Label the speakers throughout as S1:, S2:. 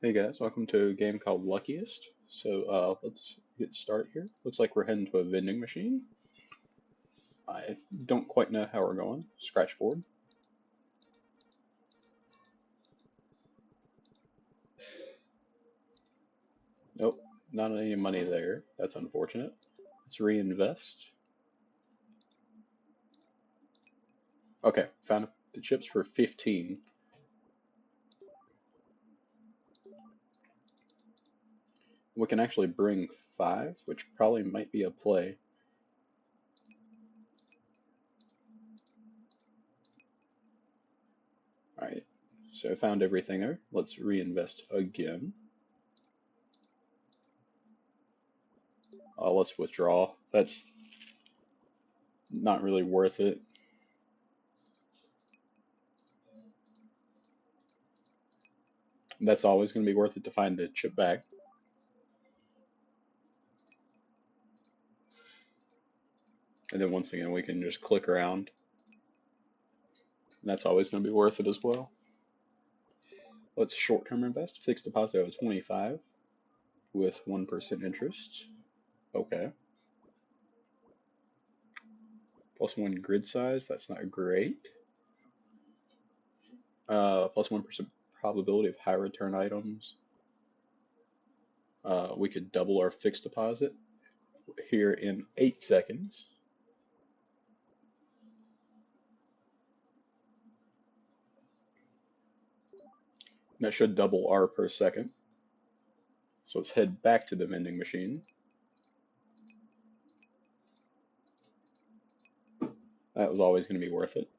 S1: Hey guys, welcome to a game called Luckyest. Let's get started here. Looks like we're heading to a vending machine. I don't quite know how we're going. Scratchboard. Nope, not any money there. That's unfortunate. Let's reinvest. Okay, found the chips for 15. We can actually bring 5, which probably might be a play. Alright, so I found everything there. Let's reinvest again. Let's withdraw. That's not really worth it. That's always going to be worth it to find the chip bag. And then once again, we can just click around. And that's always going to be worth it as well. Let's short-term invest. Fixed deposit of 25 with 1% interest. Okay. Plus 1 grid size. That's not great. Plus 1% probability of high return items. We could double our fixed deposit here in 8 seconds. That should double R per second. So let's head back to the vending machine. That was always going to be worth it.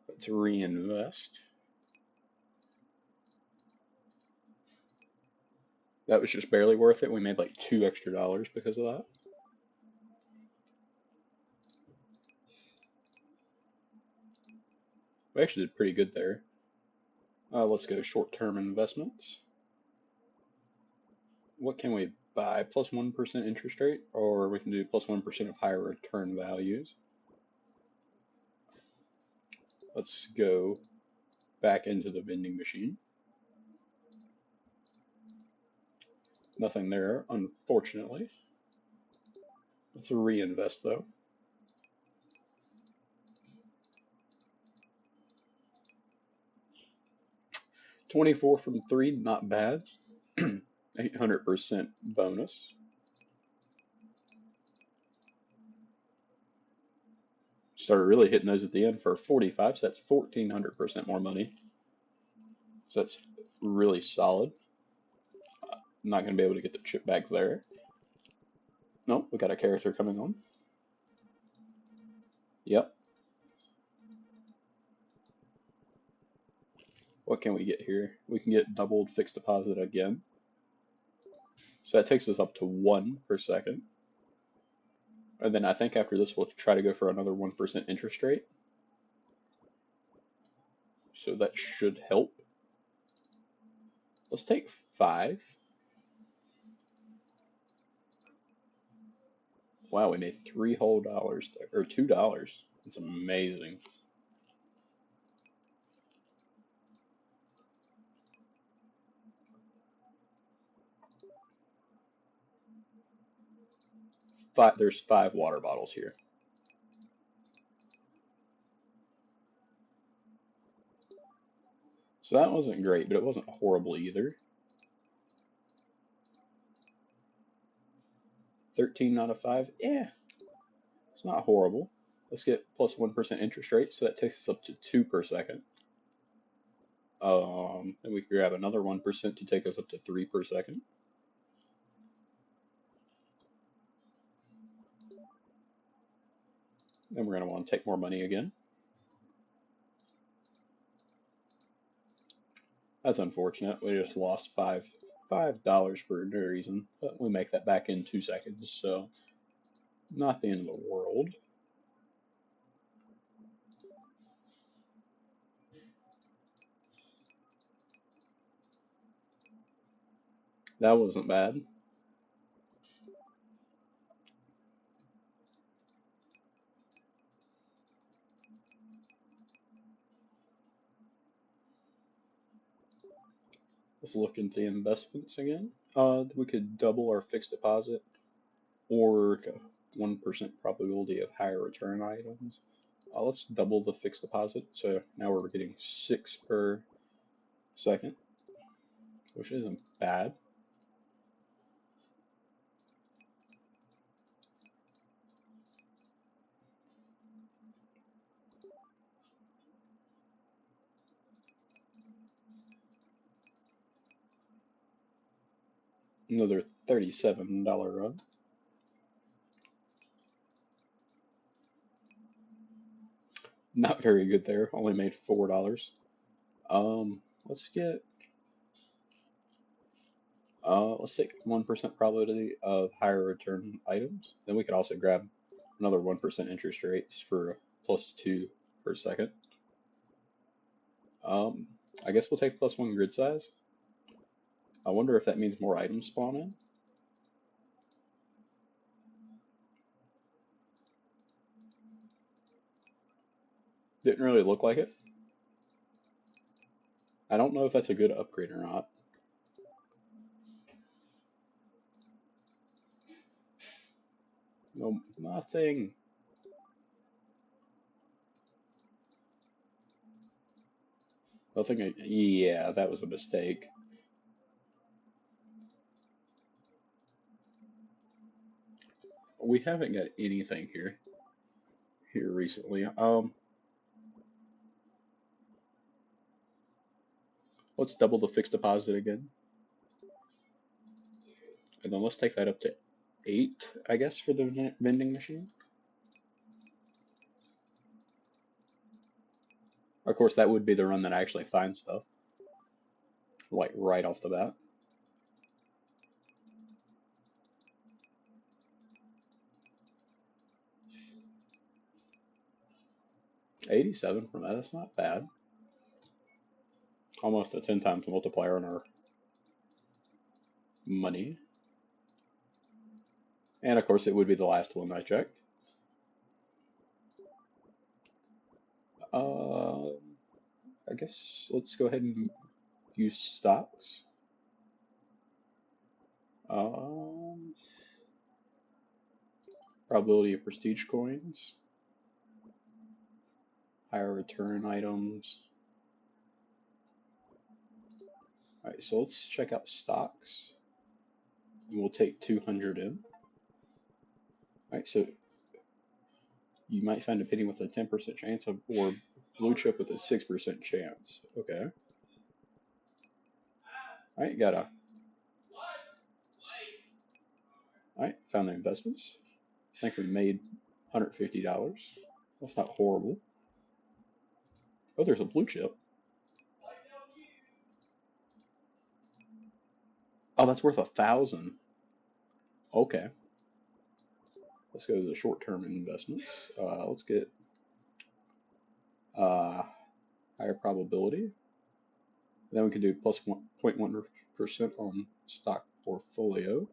S1: Let's reinvest. That was just barely worth it. We made like $2 extra because of that. We actually did pretty good there. Let's go short-term investments. What can we buy? Plus 1% interest rate, or we can do plus 1% of higher return values. Let's go back into the vending machine. Nothing there, unfortunately. Let's reinvest though. 24 from 3, not bad. 800% bonus. Started really hitting those at the end for 45, so that's 1400% more money. So that's really solid. Not going to be able to get the chip back there. Nope, we got a character coming on. Yep. What can we get here? We can get doubled fixed deposit again. So that takes us up to 1 per second. And then I think after this we'll try to go for another 1% interest rate. So that should help. Let's take 5. Wow, we made $3 whole there, or $2. It's amazing. There's 5 water bottles here. So that wasn't great, but it wasn't horrible either. 13 out of 5, yeah, it's not horrible. Let's get plus 1% interest rate, so that takes us up to 2 per second. And we can grab another 1% to take us up to 3 per second. Then we're going to want to take more money again. That's unfortunate. We just lost $5 for no reason, but we make that back in 2 seconds, so not the end of the world. That wasn't bad. Let's look into the investments again. We could double our fixed deposit or 1% probability of higher return items. Let's double the fixed deposit. So now we're getting 6 per second, which isn't bad. Another $37 run. Not very good there. Only made $4. Let's get let's take 1% probability of higher return items. Then we could also grab another 1% interest rates for +2 per second. I guess we'll take +1 grid size. I wonder if that means more items spawn in. Didn't really look like it. I don't know if that's a good upgrade or not. No, nothing. Nothing. Yeah, that was a mistake. We haven't got anything here recently. Let's double the fixed deposit again, and then let's take that up to 8, I guess, for the vending machine. Of course, that would be the run that I actually find stuff, like right off the bat. 87 from that. That's not bad. Almost a 10 times multiplier on our money. And of course, it would be the last one I checked. I guess let's go ahead and use stocks. Um, Probability of prestige coins, higher return items. Alright, so let's check out stocks. And we'll take 200 in. Alright, so you might find a penny with a 10% chance of, or blue chip with a 6% chance. Okay. Alright, got a. Alright, found the investments. I think we made $150. That's not horrible. Oh, there's a blue chip. Oh, that's worth 1,000. Okay. Let's go to the short-term investments. Let's get uh, higher probability. Then we can do plus 1.1% on stock portfolio.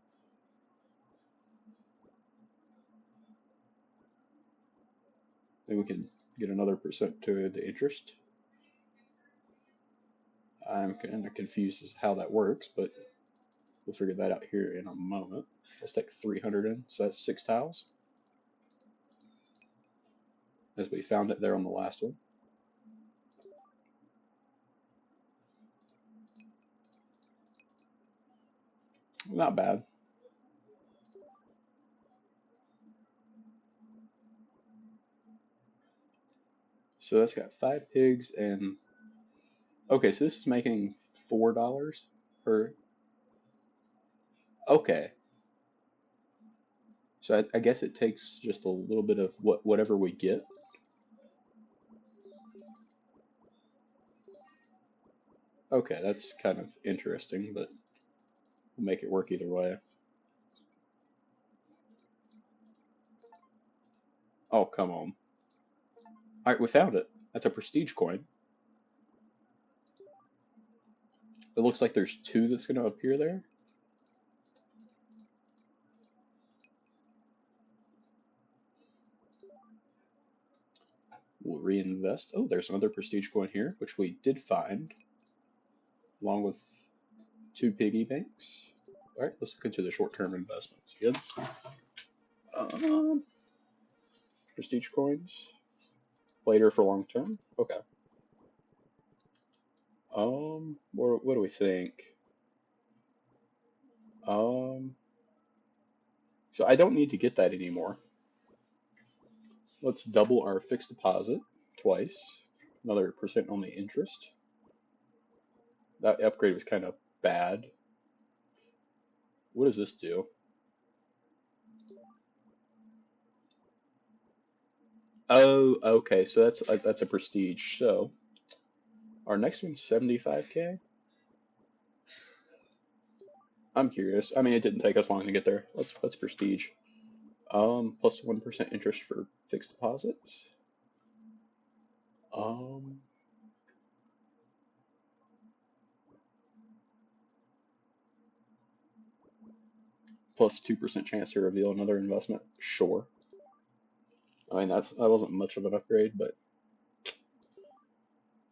S1: Then we can get another percent to the interest. I'm kind of confused as to how that works, but we'll figure that out here in a moment. Let's take 300 in, so that's 6 tiles, as we found it there on the last one. Not bad. So that's got 5 pigs and... Okay, so this is making $4 per... Okay. So I guess it takes just a little bit of whatever we get. Okay, that's kind of interesting, but we'll make it work either way. Oh, come on. Alright, we found it. That's a prestige coin. It looks like there's 2 that's going to appear there. We'll reinvest. Oh, there's another prestige coin here, which we did find, along with 2 piggy banks. All right, let's look into the short-term investments again. Prestige coins. Later for long-term. Okay. What do we think? Um, so I don't need to get that anymore. Let's double our fixed deposit twice. Another percent on the interest. That upgrade was kind of bad. What does this do? Oh, okay. So that's a prestige. So our next one's 75K. I'm curious. I mean, it didn't take us long to get there. Let's prestige. Plus 1% interest for fixed deposits. Um, Plus 2% chance to reveal another investment. Sure. I mean, that wasn't much of an upgrade, but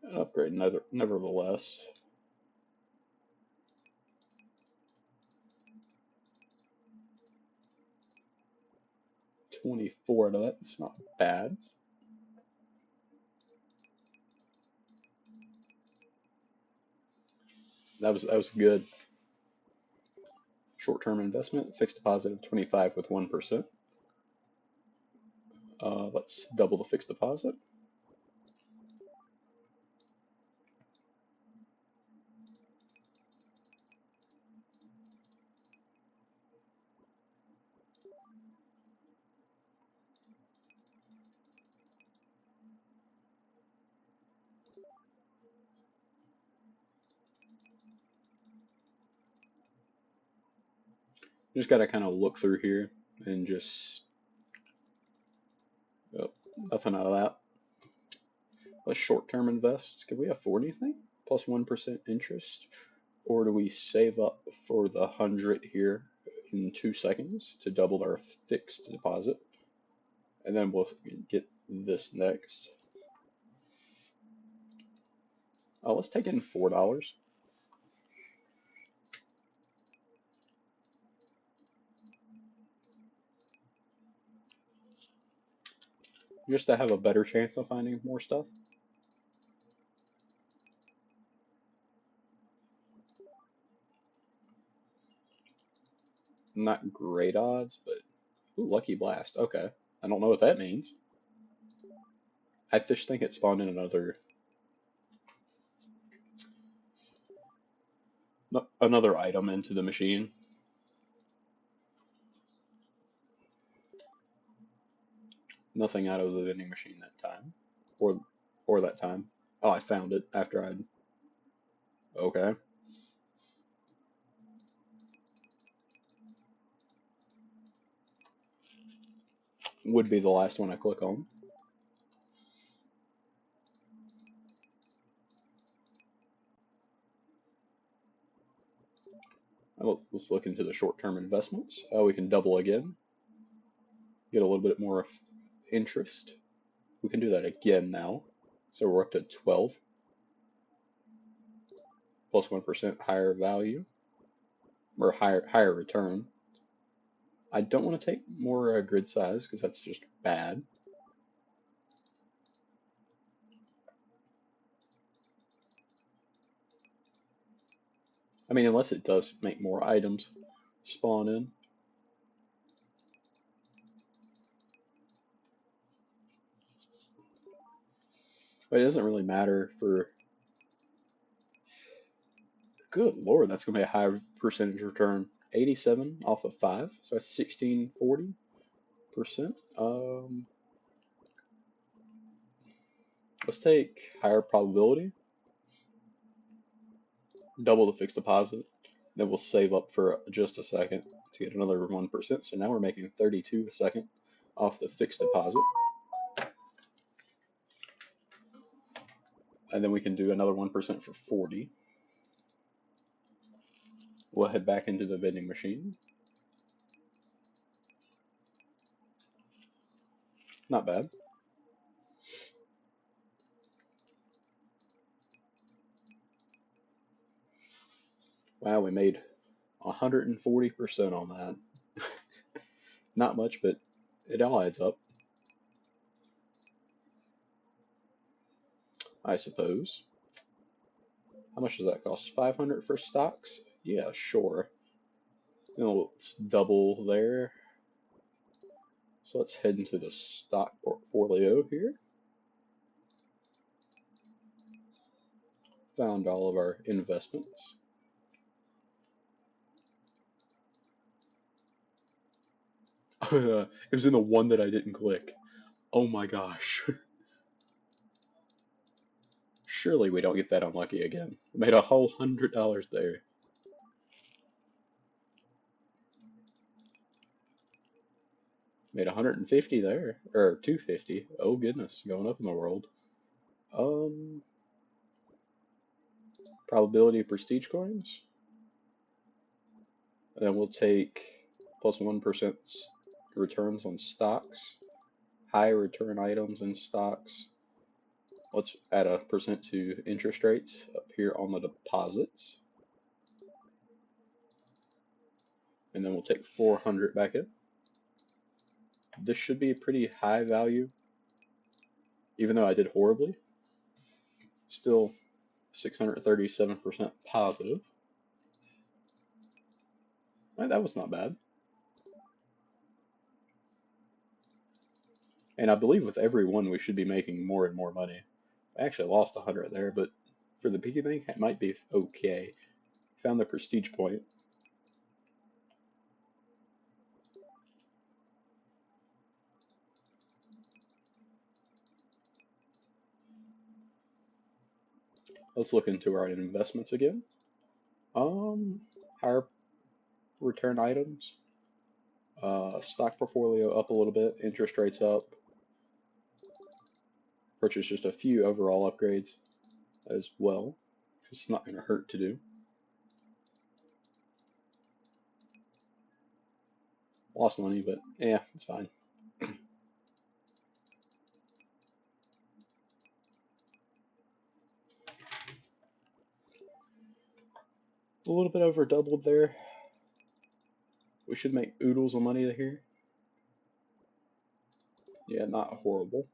S1: an upgrade nevertheless. 24 out of that. It's not bad. That was good. Short-term investment, fixed deposit of 25 with 1%. Let's double the fixed deposit. Just gotta kind of look through here and just, oh, nothing out of that. Let's short-term invest. Can we afford anything? Plus 1% interest? Or do we save up for the 100 here in 2 seconds to double our fixed deposit? And then we'll get this next. Let's take in $4. Just to have a better chance of finding more stuff. Not great odds, but ooh, Lucky Blast. Okay. I don't know what that means. I just think it spawned in another item into the machine. Nothing out of the vending machine that time. Or that time. Oh, I found it after I'd okay. Would be the last one I click on. Let's look into the short-term investments. We can double again. Get a little bit more interest. We can do that again now. So we're up to 12. Plus 1% higher value. Or higher return. I don't want to take more grid size because that's just bad. I mean, unless it does make more items spawn in. But it doesn't really matter for. Good lord, that's going to be a high percentage return. 87 off of 5, so that's 1640%. Let's take higher probability, double the fixed deposit, then we'll save up for just a second to get another 1%. So now we're making 32 a second off the fixed deposit. And then we can do another 1% for 40. We'll head back into the vending machine. Not bad. Wow, we made 140% on that. Not much, but it all adds up, I suppose. How much does that cost? 500 for stocks? Yeah, sure. Then let's double there. So let's head into the stock portfolio here. Found all of our investments. It was in the one that I didn't click. Oh my gosh. Surely we don't get that unlucky again. Made a whole $100 there. Made 150 there, or 250. Oh goodness, going up in the world. Um, Probability of prestige coins. And then we'll take plus 1% returns on stocks. High return items and stocks. Let's add a percent to interest rates up here on the deposits. And then we'll take 400 back in. This should be a pretty high value, even though I did horribly. Still 637% positive. That was not bad. And I believe with every one we should be making more and more money. I actually lost 100 there, but for the piggy bank it might be okay. Found the prestige point. Let's look into our investments again. Higher return items. Stock portfolio up a little bit. Interest rates up. Purchase just a few overall upgrades as well. It's not going to hurt to do. Lost money, but yeah, it's fine. A little bit over doubled there. We should make oodles of money here. Yeah, not horrible.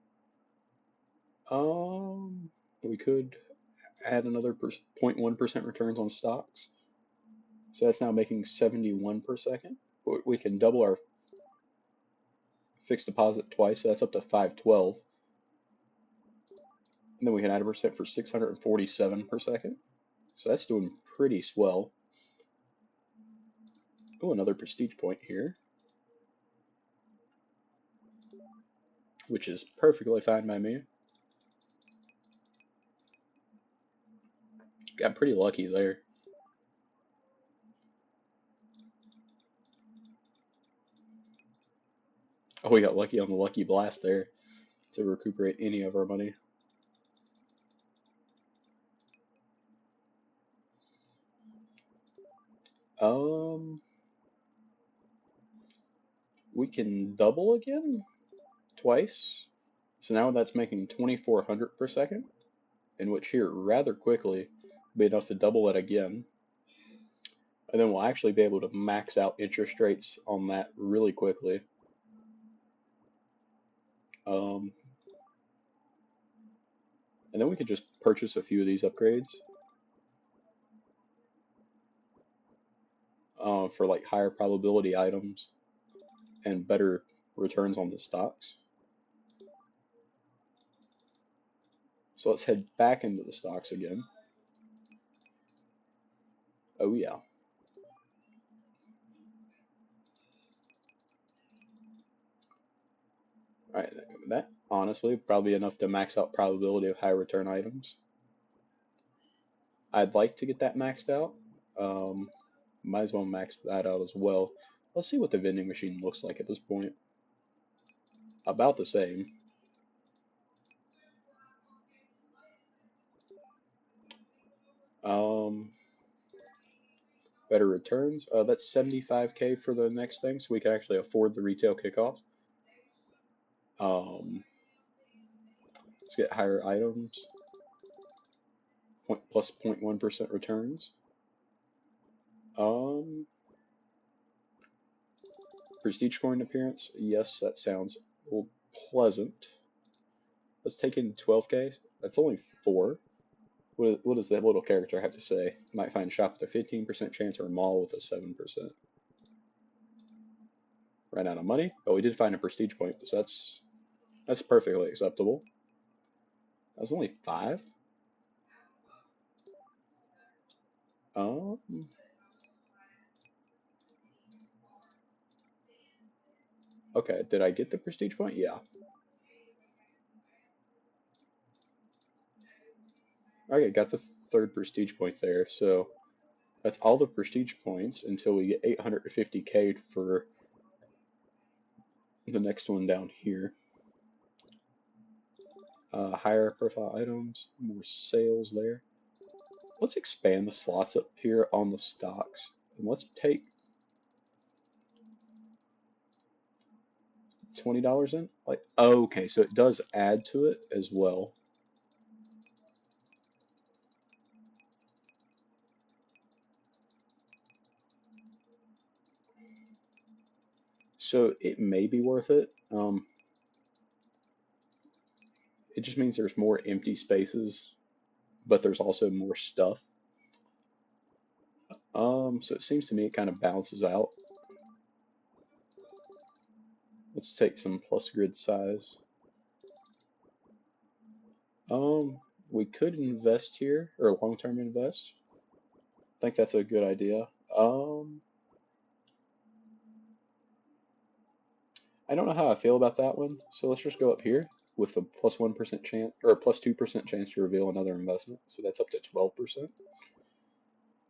S1: We could add another 0.1% returns on stocks. So that's now making 71 per second. We can double our fixed deposit twice, so that's up to 512. And then we can add a percent for 647 per second. So that's doing pretty swell. Oh, another prestige point here, which is perfectly fine by me. Got pretty lucky there. Oh, we got lucky on the lucky blast there to recuperate any of our money. We can double again twice. So now that's making 2400 per second, in which here rather quickly will be enough to double it again. And then we'll actually be able to max out interest rates on that really quickly. And then we could just purchase a few of these upgrades for like higher probability items and better returns on the stocks. So let's head back into the stocks again. Oh yeah. Alright, that honestly probably enough to max out probability of high return items. I'd like to get that maxed out. Might as well max that out as well. Let's see what the vending machine looks like at this point. About the same. Better returns. That's 75K for the next thing, so we can actually afford the retail kickoff. Let's get higher items. Plus 0.1% returns. Prestige coin appearance. Yes, that sounds pleasant. Let's take in 12k. That's only 4. What does that little character have to say? Might find shop with a 15% chance or mall with a 7%. Ran out of money. Oh, we did find a prestige point, so that's perfectly acceptable. That was only 5. Um. Okay, did I get the prestige point? Yeah. Okay, got the 3rd prestige point there. So that's all the prestige points until we get 850k for the next one down here. Higher profile items, more sales there. Let's expand the slots up here on the stocks. And let's take $20 in. Like, okay, so it does add to it as well. So it may be worth it. It just means there's more empty spaces, but there's also more stuff. So it seems to me it kind of balances out. Let's take some plus grid size. We could invest here, or long-term invest. I think that's a good idea. I don't know how I feel about that one, so let's just go up here with a plus 1% chance, or a plus 2% chance to reveal another investment, so that's up to 12%.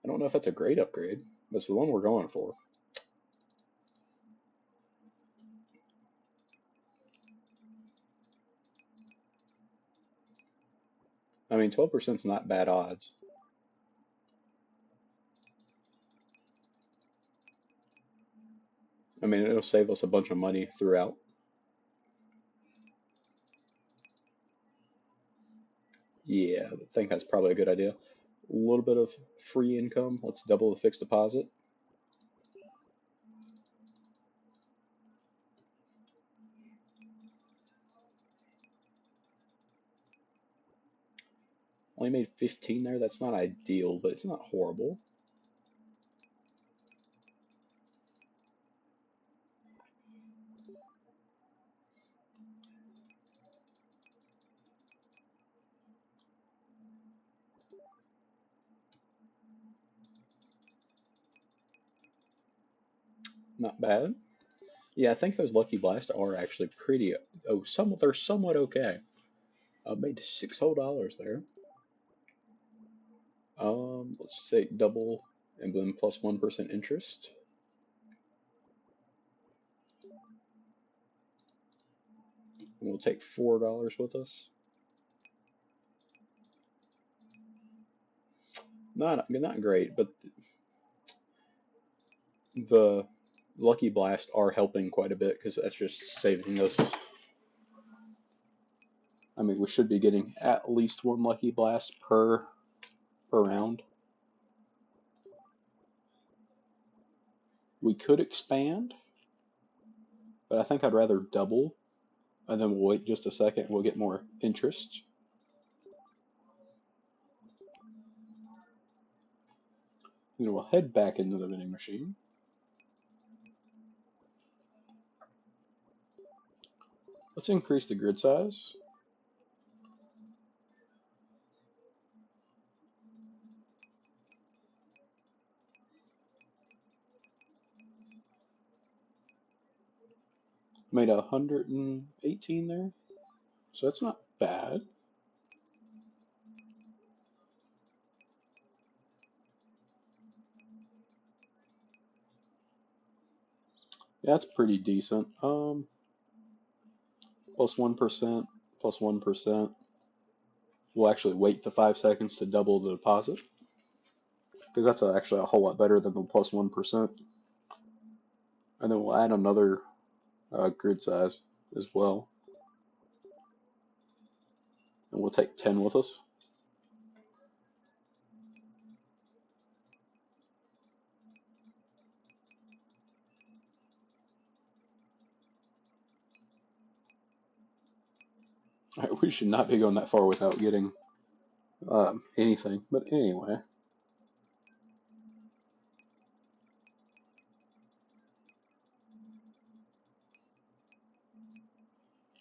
S1: I don't know if that's a great upgrade, but it's the one we're going for. I mean, 12% is not bad odds. I mean, it'll save us a bunch of money throughout. Yeah, I think that's probably a good idea. A little bit of free income. Let's double the fixed deposit. Only made 15 there. That's not ideal, but it's not horrible. Not bad. Yeah, I think those Lucky Blasts are actually pretty. Oh, they're somewhat okay. Made $6 there. Let's say double and then plus 1% interest. And we'll take $4 with us. Not great, but the Lucky Blast are helping quite a bit because that's just saving us. I mean, we should be getting at least 1 Lucky Blast per round. We could expand, but I think I'd rather double, and then we'll wait just a second. We'll get more interest. Then we'll head back into the vending machine. Let's increase the grid size. Made 118 there, so that's not bad. Yeah, that's pretty decent. Plus 1%, plus 1%. We'll actually wait the 5 seconds to double the deposit, because that's actually a whole lot better than the plus 1%. And then we'll add another grid size as well. And we'll take 10 with us. Alright, we should not be going that far without getting anything. But anyway.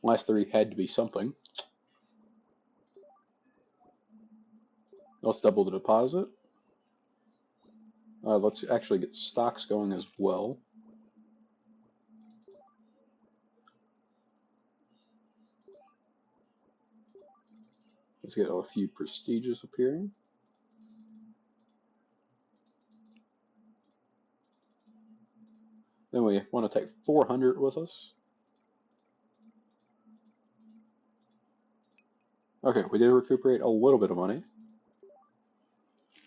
S1: Last three had to be something. Let's double the deposit. Let's actually get stocks going as well. Let's get a few prestiges appearing. Then we want to take 400 with us. Okay, we did recuperate a little bit of money.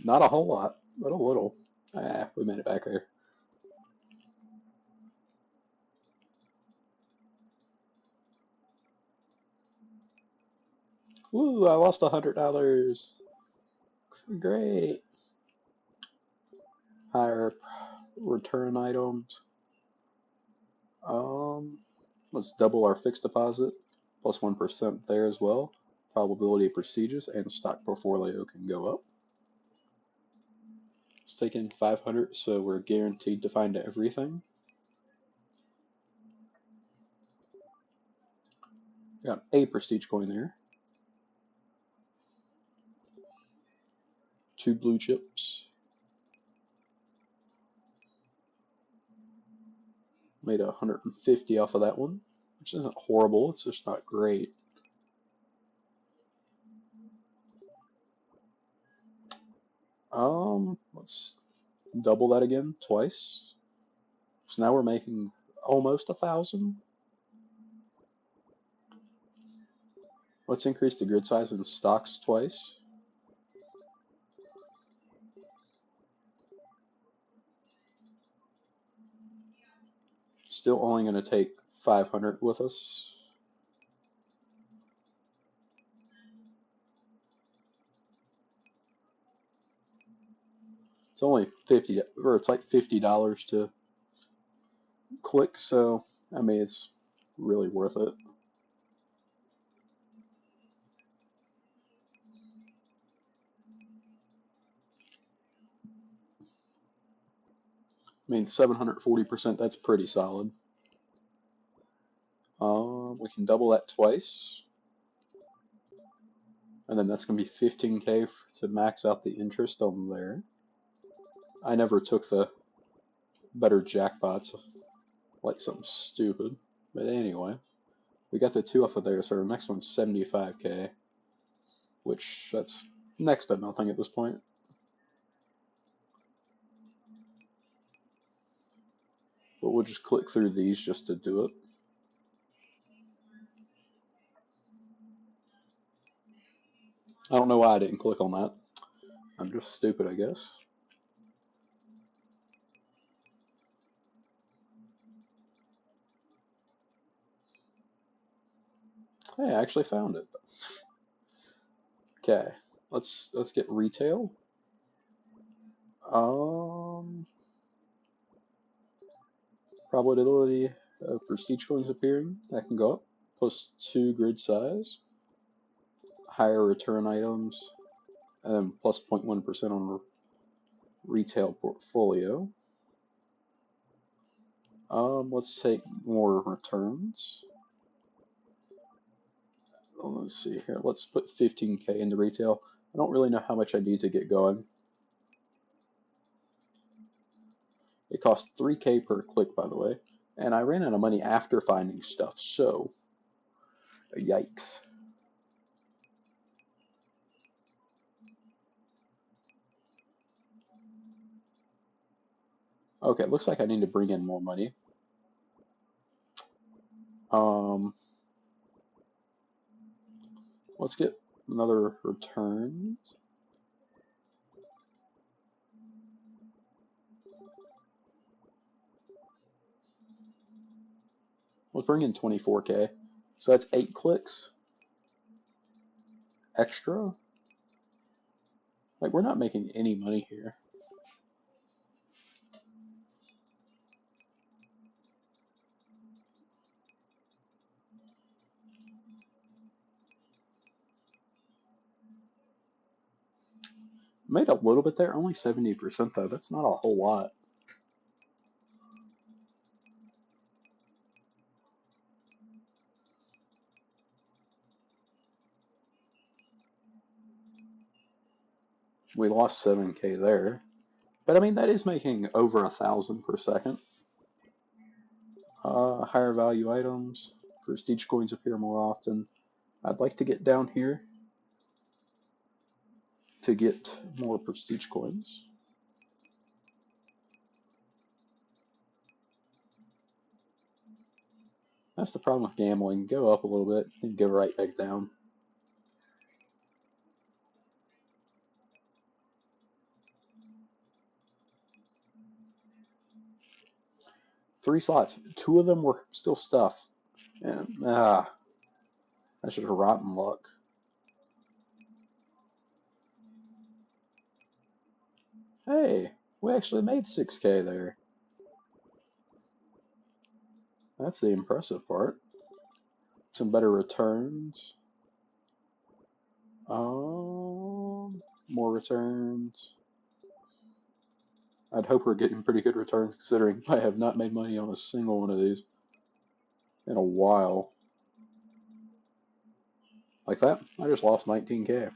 S1: Not a whole lot, but a little. We made it back here. Woo, I lost $100. Great. Higher return items. Let's double our fixed deposit, plus 1% there as well. Probability of prestiges and stock portfolio can go up. It's taking 500, so we're guaranteed to find everything. Got a prestige coin there. 2 blue chips. Made 150 off of that one, which isn't horrible, it's just not great. Let's double that again, twice. So now we're making almost 1,000. Let's increase the grid size in stocks twice. Still only going to take 500 with us. It's only $50, or it's like $50 to click, so I mean it's really worth it. I mean 740%, that's pretty solid. We can double that twice, and then that's going to be 15k to max out the interest on there. I never took the better jackpots, like something stupid. But anyway, we got the 2 off of there, so our next one's 75k, which that's next to nothing at this point. But we'll just click through these just to do it. I don't know why I didn't click on that. I'm just stupid, I guess. Hey, I actually found it. Okay, let's get retail. Probability of prestige coins appearing, that can go up. Plus 2 grid size. Higher return items, and plus 0.1% on retail portfolio. Let's take more returns. Let's see here. Let's put 15k into retail. I don't really know how much I need to get going. It costs 3k per click, by the way. And I ran out of money after finding stuff, so yikes. Okay, it looks like I need to bring in more money. Let's get another return. Let's bring in 24k. So that's 8 clicks extra. Like, we're not making any money here. Made a little bit there, only 70% though. That's not a whole lot. We lost 7K there. But I mean, that is making over 1,000 per second. Higher value items. Prestige coins appear more often. I'd like to get down here to get more prestige coins. That's the problem with gambling. Go up a little bit and go right back down. Three slots. Two of them were still stuff. And, that's just rotten luck. Hey, we actually made 6K there. That's the impressive part. Some better returns. More returns. I'd hope we're getting pretty good returns considering I have not made money on a single one of these in a while. Like that, I just lost 19K.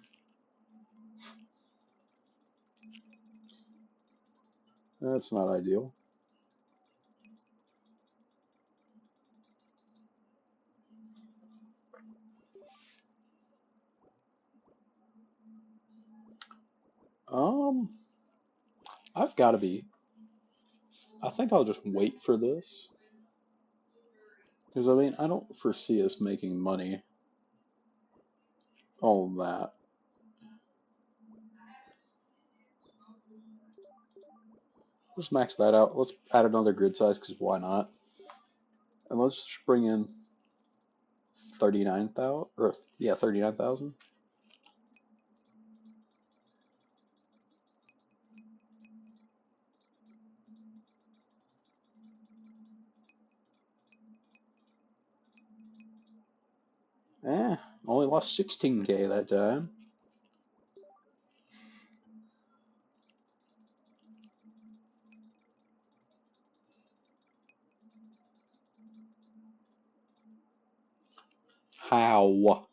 S1: That's not ideal. Um, I've got to be. I think I'll just wait for this. Because, I mean, I don't foresee us making money on that. Let's max that out. Let's add another grid size, because why not? And let's just bring in 39,000, or, yeah, 39,000. Only lost 16K that time. How?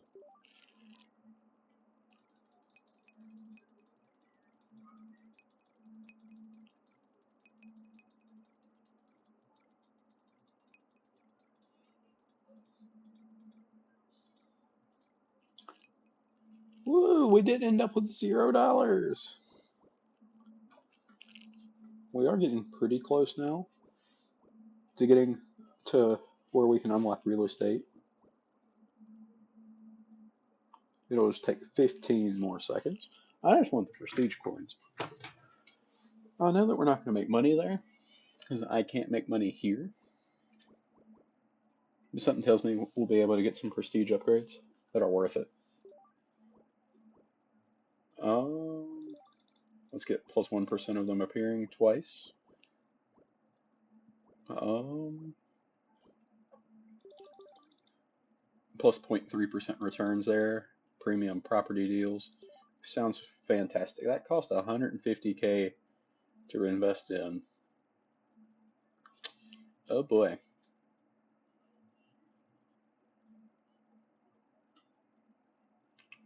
S1: Woo, we did end up with $0. We are getting pretty close now to getting to where we can unlock real estate. It'll just take 15 more seconds. I just want the prestige coins. I know that we're not going to make money there, because I can't make money here. But something tells me we'll be able to get some prestige upgrades that are worth it. Let's get plus 1% of them appearing twice. Plus 0.3% returns there. Premium property deals. Sounds fantastic. That cost 150K to invest in. Oh boy.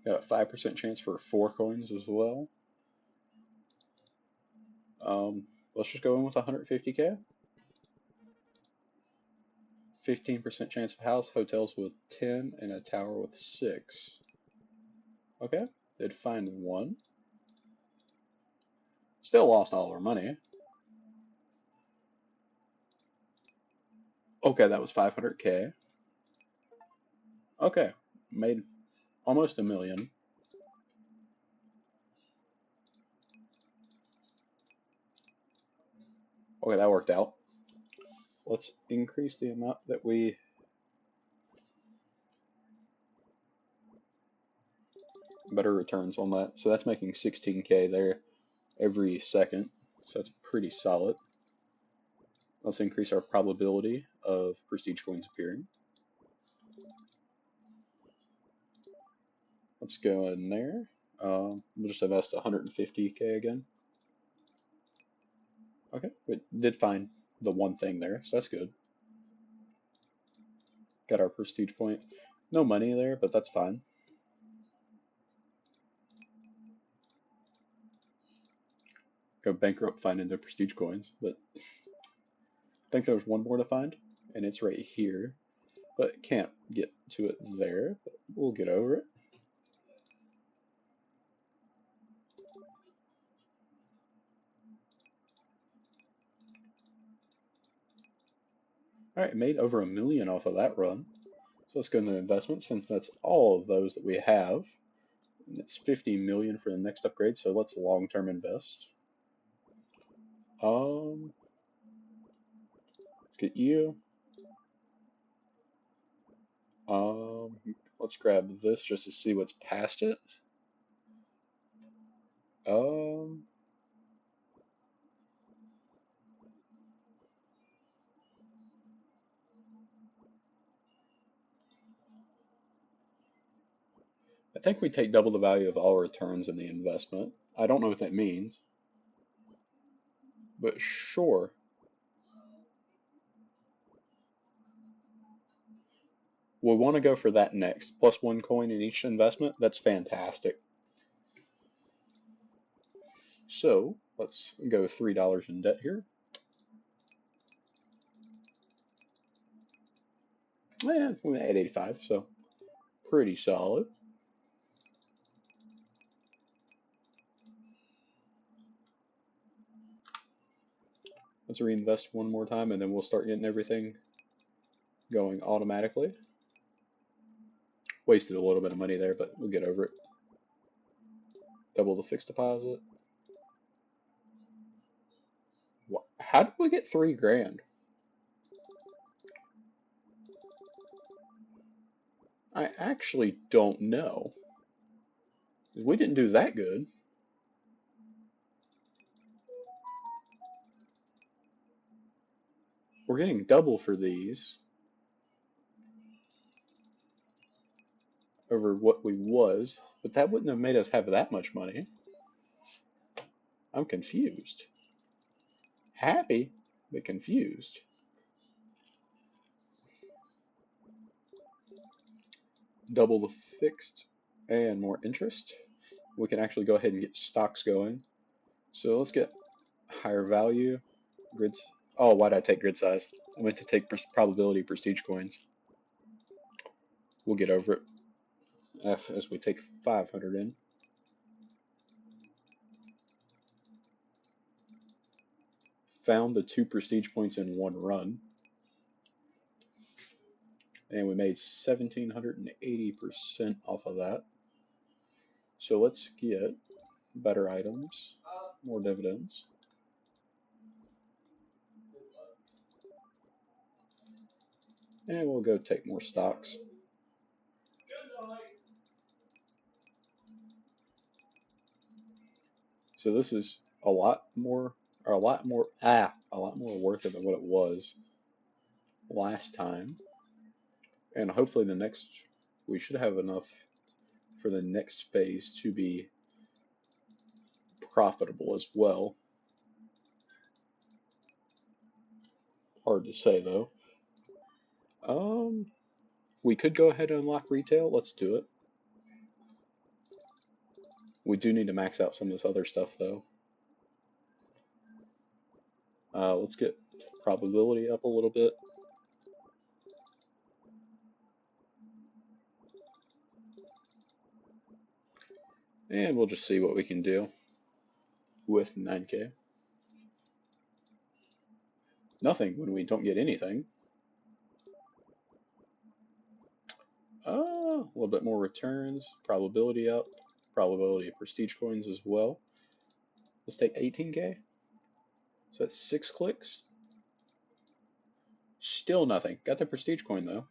S1: Got a 5% chance for 4 coins as well. Let's just go in with 150K. 15% chance of house, hotels with 10, and a tower with 6. Okay, did find 1. Still lost all our money. Okay, that was 500K. Okay, made almost $1 million. Okay, that worked out. Let's increase the amount that we... Better returns on that. So that's making 16K there every second. So that's pretty solid. Let's increase our probability of prestige coins appearing. Let's go in there. We'll just invest 150k again. Okay, we did find the one thing there, so that's good. Got our prestige point. No money there, but that's fine. Go bankrupt finding the prestige coins, but I think there's one more to find, and it's right here. But can't get to it there, but we'll get over it. Alright, made over $1 million off of that run. So let's go into investment since that's all of those that we have. And it's 50 million for the next upgrade, so let's long-term invest. Let's get you. Let's grab this just to see what's past it. I think we take double the value of all returns in the investment. I don't know what that means, but sure. We'll want to go for that next. Plus 1 coin in each investment. That's fantastic. So let's go $3 in debt here. And we made 85, so pretty solid. Let's reinvest one more time, and then we'll start getting everything going automatically. Wasted a little bit of money there, but we'll get over it. Double the fixed deposit. How did we get 3 grand? I actually don't know. We didn't do that good. We're getting double for these over what we was, but that wouldn't have made us have that much money. I'm confused. Happy, but confused. Double the fixed and more interest. We can actually go ahead and get stocks going. So let's get higher value. Grids. Oh, why did I take grid size? I meant to take probability prestige coins. We'll get over it as we take 500 in. Found the 2 prestige points in one run. And we made 1780% off of that. So let's get better items, more dividends. And we'll go take more stocks. So this is a lot more worth it than what it was last time. And hopefully we should have enough for the next phase to be profitable as well. Hard to say though. We could go ahead and unlock retail. Let's do it. We do need to max out some of this other stuff though. Let's get probability up a little bit. And we'll just see what we can do with 9k. Nothing when we don't get anything. A little bit more returns, probability up, probability of prestige coins as well. Let's take 18k. So that's 6 clicks. Still nothing. Got the prestige coin though.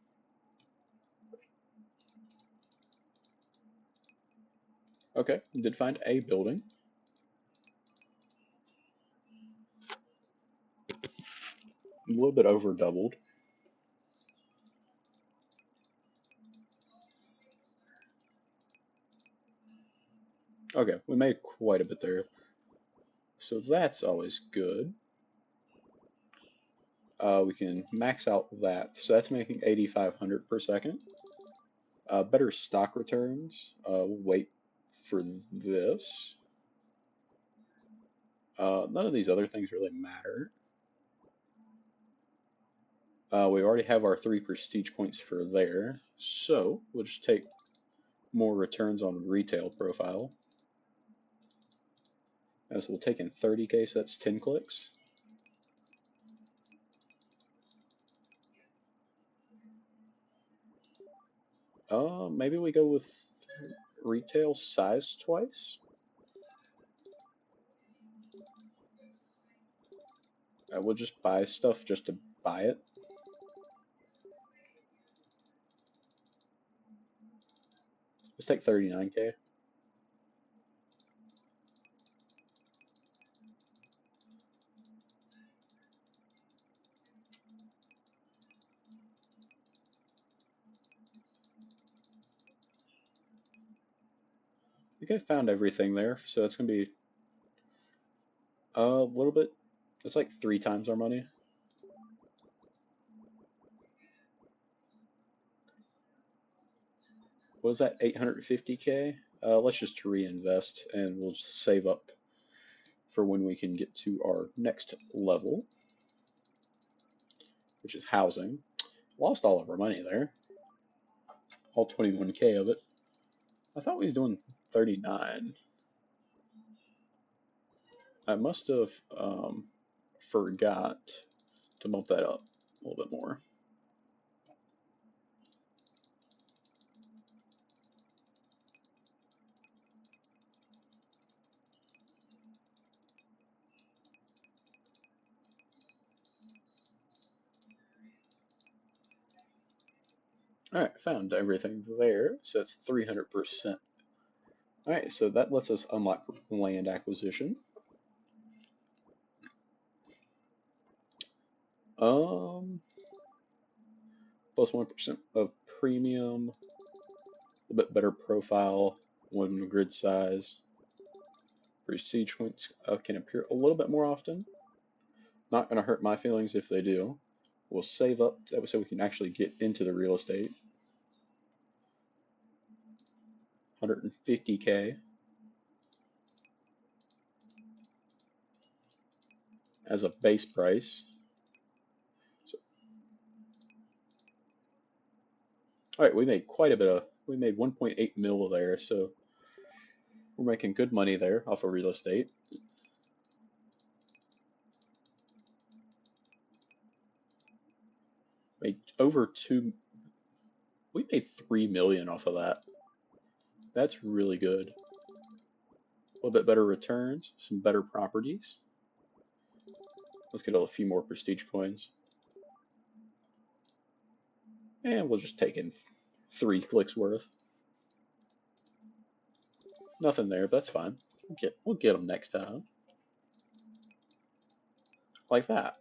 S1: Okay, did find a building. A little bit over doubled. Okay, we made quite a bit there. So that's always good. We can max out that. So that's making 8,500 per second. Better stock returns. We'll wait for this. None of these other things really matter. We already have our 3 prestige points for there. So we'll just take more returns on retail profile. As we'll take in 30k, so that's 10 clicks. Maybe we go with retail size twice. We'll just buy stuff just to buy it. Let's take 39k. I think I found everything there, so that's gonna be a little bit. It's like 3 times our money. What was that? 850k. Let's just reinvest, and we'll just save up for when we can get to our next level, which is housing. Lost all of our money there, all 21k of it. I thought we was doing 39. I must have forgot to bump that up a little bit more. Alright, found everything there, so that's 300%. Alright, so that lets us unlock land acquisition. Plus 1% of premium, a bit better profile, 1 grid size. Prestige points can appear a little bit more often. Not going to hurt my feelings if they do. We'll save up so we can actually get into the real estate. 150k as a base price. So, all right, we made quite a bit of. We made 1.8 mil there, so we're making good money there off of real estate. Made over 2. We made 3 million off of that. That's really good. A little bit better returns, some better properties. Let's get a few more prestige coins. And we'll just take in 3 clicks worth. Nothing there, but that's fine. We'll get them next time. Like that.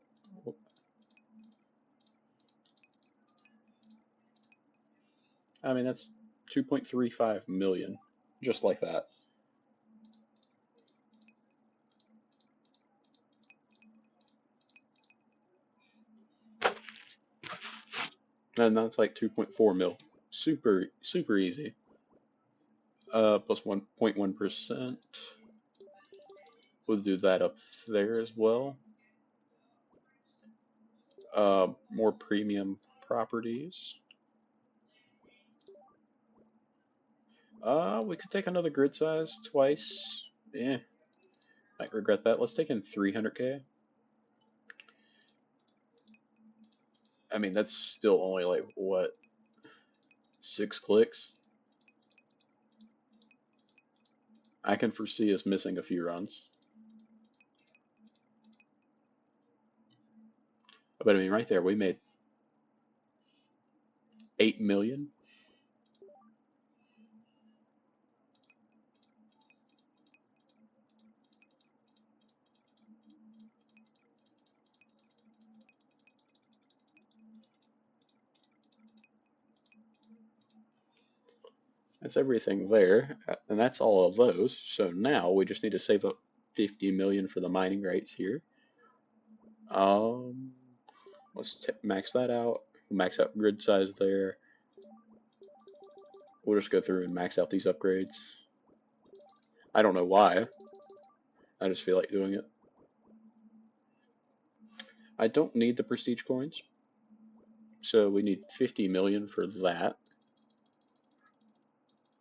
S1: I mean, that's 2.35 million. Just like that. And that's like 2.4 mil. Super, super easy. Plus 1.1%. We'll do that up there as well. More premium properties. We could take another grid size twice. Eh, might regret that. Let's take in 300k. I mean, that's still only like, what, 6 clicks? I can foresee us missing a few runs. But I mean, right there, we made 8 million. That's everything there, and that's all of those. So now we just need to save up 50 million for the mining rights here. Um, let's max that out. Max out grid size there. We'll just go through and max out these upgrades. I don't know why. I just feel like doing it. I don't need the prestige coins, so we need 50 million for that.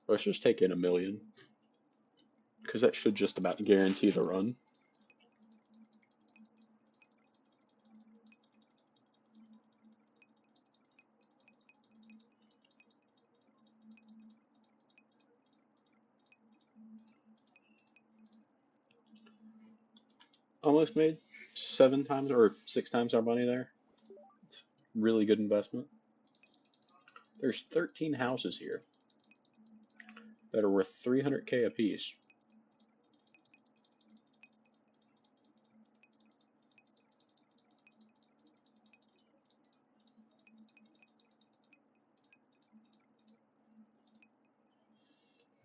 S1: Let's just take in a million, because that should just about guarantee the run. Almost made 7 times or 6 times our money there. It's really good investment. There's 13 houses here that are worth 300k apiece.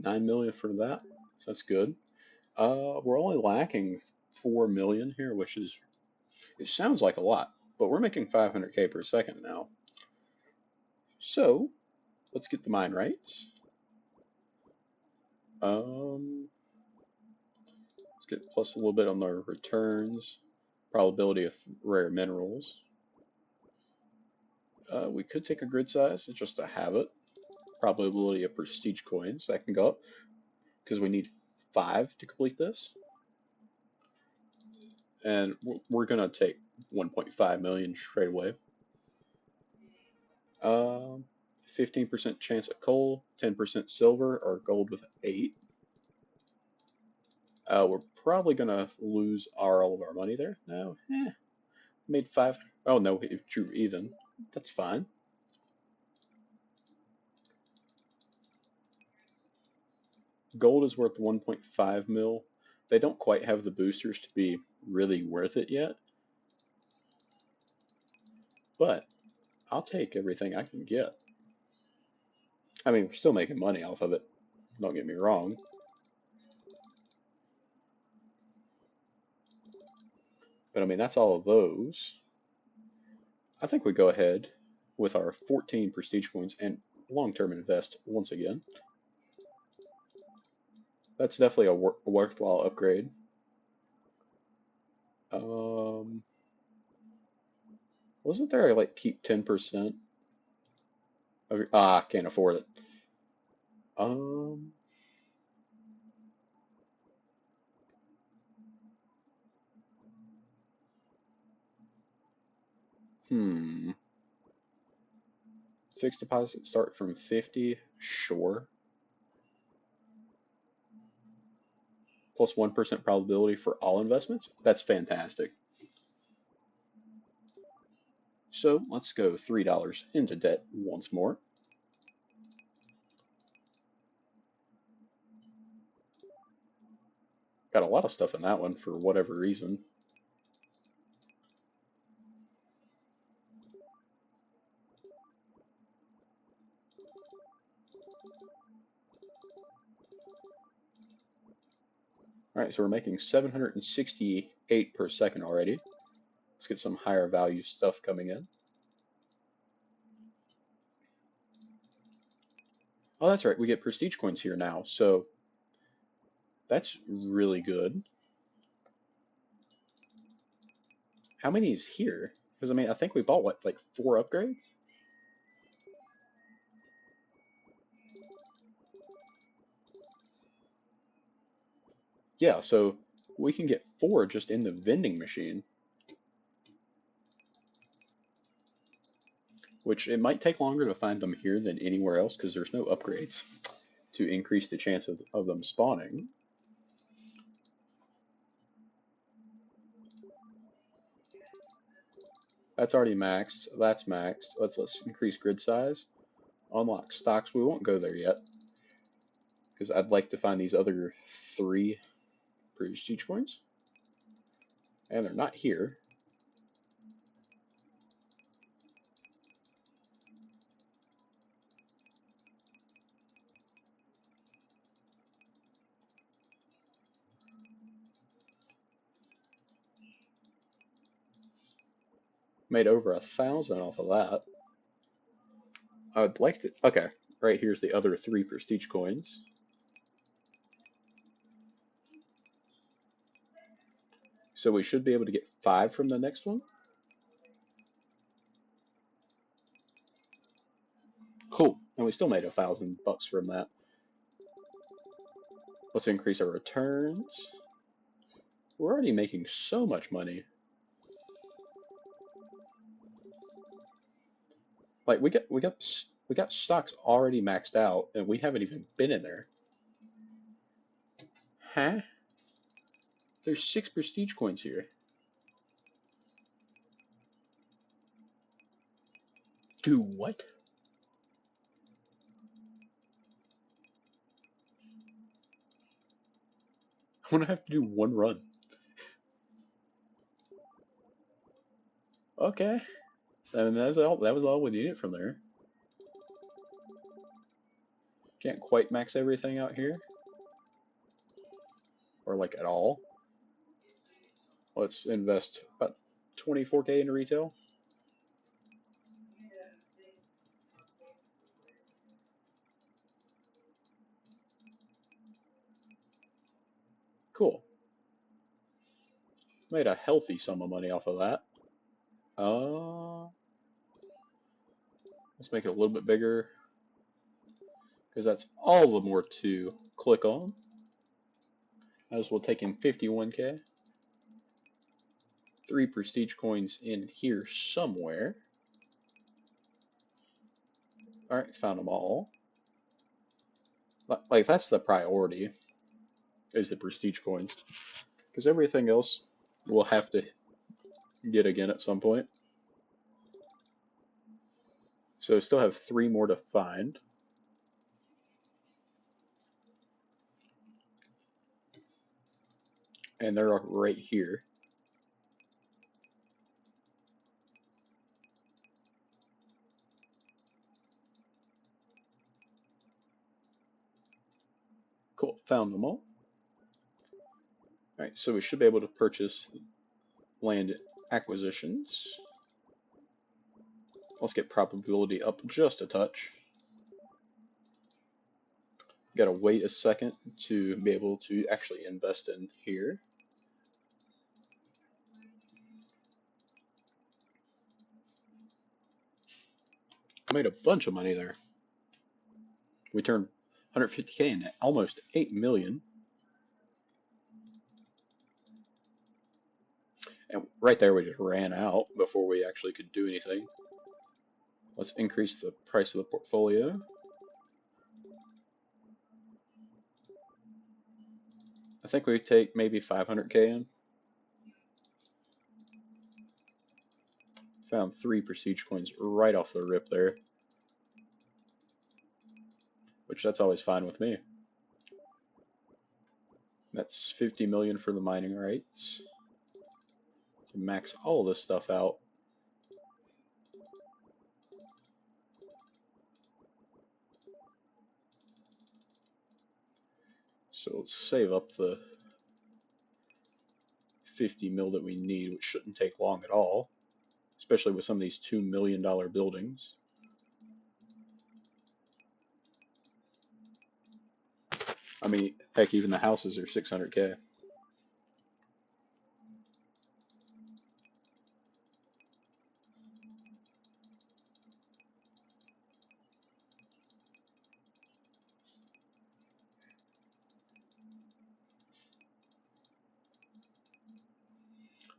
S1: $9 million for that, so that's good. We're only lacking 4 million here, which is, it sounds like a lot, but we're making 500k per second now. So let's get the mine rights. Let's get plus a little bit on the returns, probability of rare minerals. We could take a grid size just to have it. Probability of prestige coins, that can go up because we need 5 to complete this. And we're going to take 1.5 million straight away. 15% chance of coal, 10% silver, or gold with 8. We're probably going to lose all of our money there. No, made 5. Oh no, we drew even. That's fine. Gold is worth 1.5 mil. They don't quite have the boosters to be really worth it yet. But I'll take everything I can get. I mean, we're still making money off of it. Don't get me wrong. But I mean, that's all of those. I think we go ahead with our 14 prestige coins and long-term invest once again. That's definitely a worthwhile upgrade. Wasn't there like keep 10%? Can't afford it. Hmm. Fixed deposit start from 50, sure. Plus 1% probability for all investments. That's fantastic. So let's go $3 into debt once more. Got a lot of stuff in that one for whatever reason. Alright, so we're making 768 per second already. Let's get some higher value stuff coming in. Oh, that's right, we get prestige coins here now, so that's really good. How many is here? Because I mean, I think we bought what, like 4 upgrades? Yeah, so we can get 4 just in the vending machine. Which it might take longer to find them here than anywhere else because there's no upgrades to increase the chance of them spawning. That's already maxed. That's maxed. Let's increase grid size. Unlock stocks. We won't go there yet because I'd like to find these other 3 prestige coins. And they're not here. Made over 1,000 off of that. I would like to. Okay, right here's the other 3 prestige coins. So we should be able to get 5 from the next one. Cool, and we still made $1,000 from that. Let's increase our returns. We're already making so much money. Like we got stocks already maxed out, and we haven't even been in there. Huh? There's 6 prestige coins here. Do what? I'm gonna have to do 1 run. Okay. And that was all we needed from there. Can't quite max everything out here. Or like at all. Let's invest about 24K into retail. Cool. Made a healthy sum of money off of that. Let's make it a little bit bigger, because that's all the more to click on. As we'll take in 51K. 3 prestige coins in here somewhere. Alright, found them all. Like, that's the priority, is the prestige coins. Because everything else we'll have to get again at some point. So still have 3 more to find. And they're right here. Cool, found them all. Alright, so we should be able to purchase land acquisitions. Let's get probability up just a touch. Gotta wait a second to be able to actually invest in here. I made a bunch of money there. We turned 150K into almost 8 million. And right there we just ran out before we actually could do anything. Let's increase the price of the portfolio. I think we take maybe 500K in. Found 3 prestige coins right off the rip there. Which that's always fine with me. That's 50 million for the mining rights. To max all this stuff out. So let's save up the 50 mil that we need, which shouldn't take long at all. Especially with some of these $2 million buildings. I mean, heck, even the houses are 600K.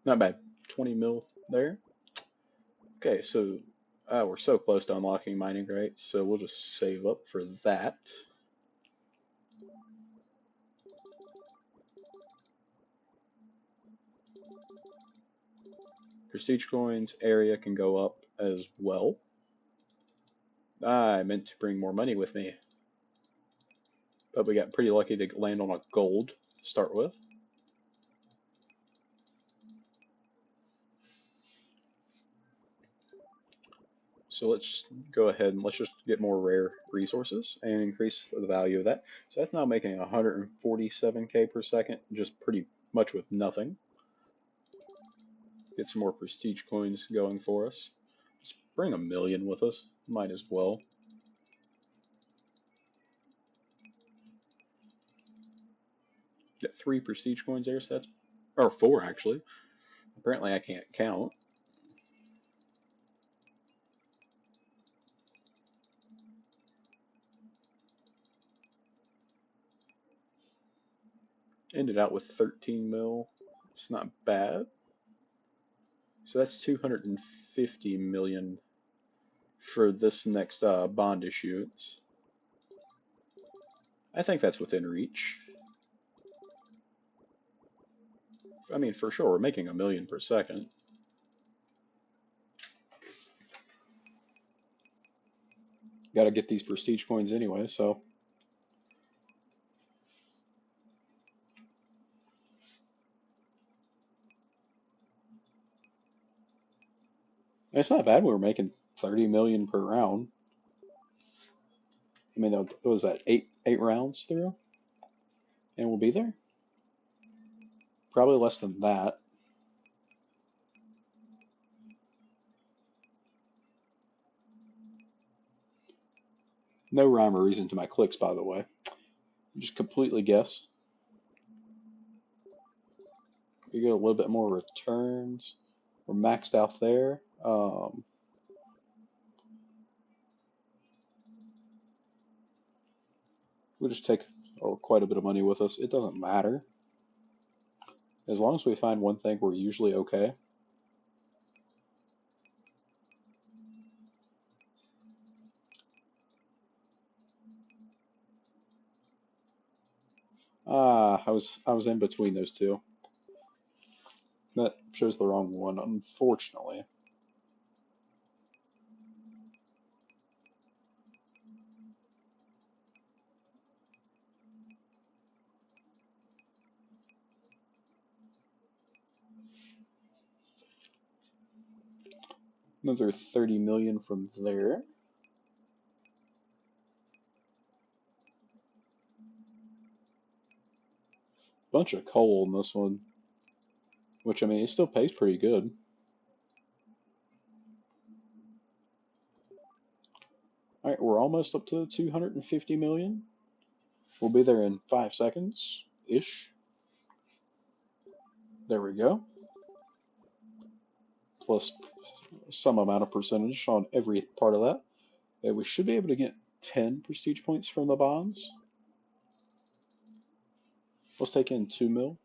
S1: Not bad. 20 mil there. Okay, so we're so close to unlocking mining rights, so we'll just save up for that. Prestige coins area can go up as well. I meant to bring more money with me. But we got pretty lucky to land on a gold to start with. So let's go ahead and let's just get more rare resources and increase the value of that. So that's now making 147K per second, just pretty much with nothing. Get some more prestige coins going for us. Let's bring 1,000,000 with us. Might as well. Get 3 prestige coins there, so that's... Or 4, actually. Apparently I can't count. Ended out with 13 mil. It's not bad. So that's 250 million for this next bond issuance. I think that's within reach. I mean, for sure, we're making 1,000,000 per second. Got to get these prestige coins anyway, so. It's not bad. We were making 30 million per round. I mean, what was that? Eight rounds through, and we'll be there. Probably less than that. No rhyme or reason to my clicks, by the way. Just completely guess. We get a little bit more returns. We're maxed out there. We'll just take quite a bit of money with us. It doesn't matter. As long as we find one thing, we're usually okay. I was in between those two. That shows the wrong one, unfortunately. Another 30 million from there. Bunch of coal in this one, which I mean, it still pays pretty good. All right, we're almost up to 250 million. We'll be there in 5 seconds ish. There we go. Plus some amount of percentage on every part of that. And we should be able to get 10 prestige points from the bonds. Let's take in 2 mil.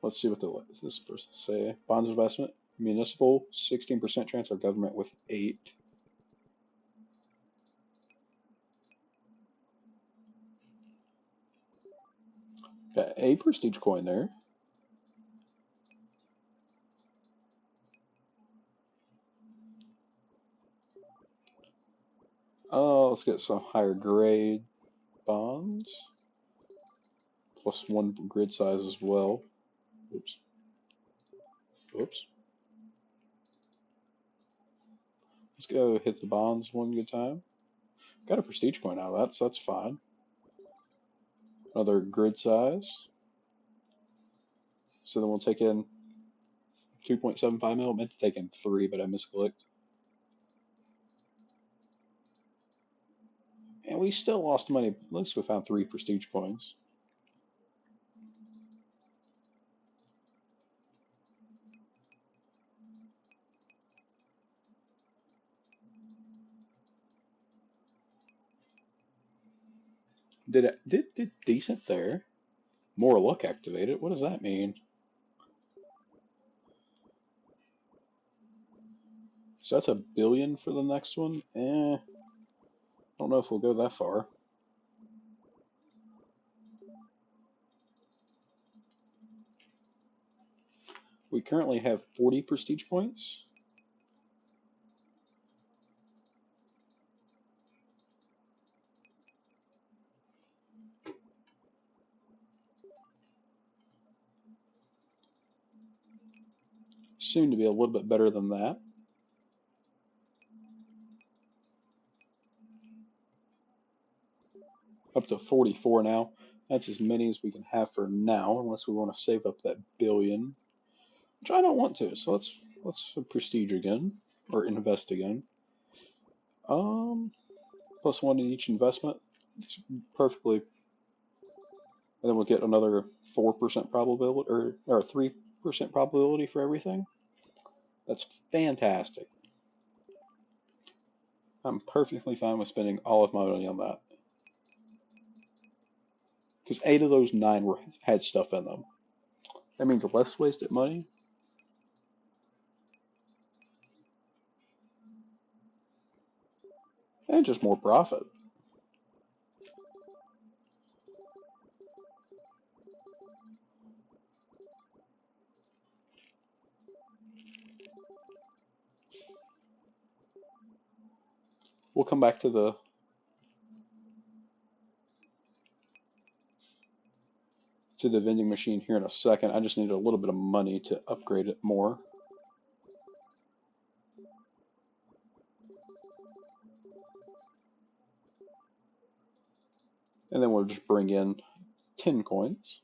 S1: Let's see what this person say. Bonds investment, municipal, 16% transfer, government with 8. Got a prestige coin there. Let's get some higher grade bonds. Plus 1 grid size as well. Oops. Oops. Let's go hit the bonds one good time. Got a prestige coin out of that, so that's fine. Another grid size. So then we'll take in 2.75 mil. I meant to take in 3, but I misclicked. And we still lost money. At least we found 3 prestige coins. Did decent there. More luck activated. What does that mean? So that's 1 billion for the next one. Don't know if we'll go that far. We currently have 40 prestige points. Soon to be a little bit better than that. Up to 44 now. That's as many as we can have for now, unless we want to save up that billion. which I don't want to. So let's prestige again or invest again. +1 in each investment. It's perfectly, and then we'll get another 4% probability or 3% probability for everything. That's fantastic. I'm perfectly fine with spending all of my money on that. Because 8 of those 9 had stuff in them. That means less wasted money. And just more profit. We'll come back to the vending machine here in a second. I just need a little bit of money to upgrade it more. And then we'll just bring in 10 coins.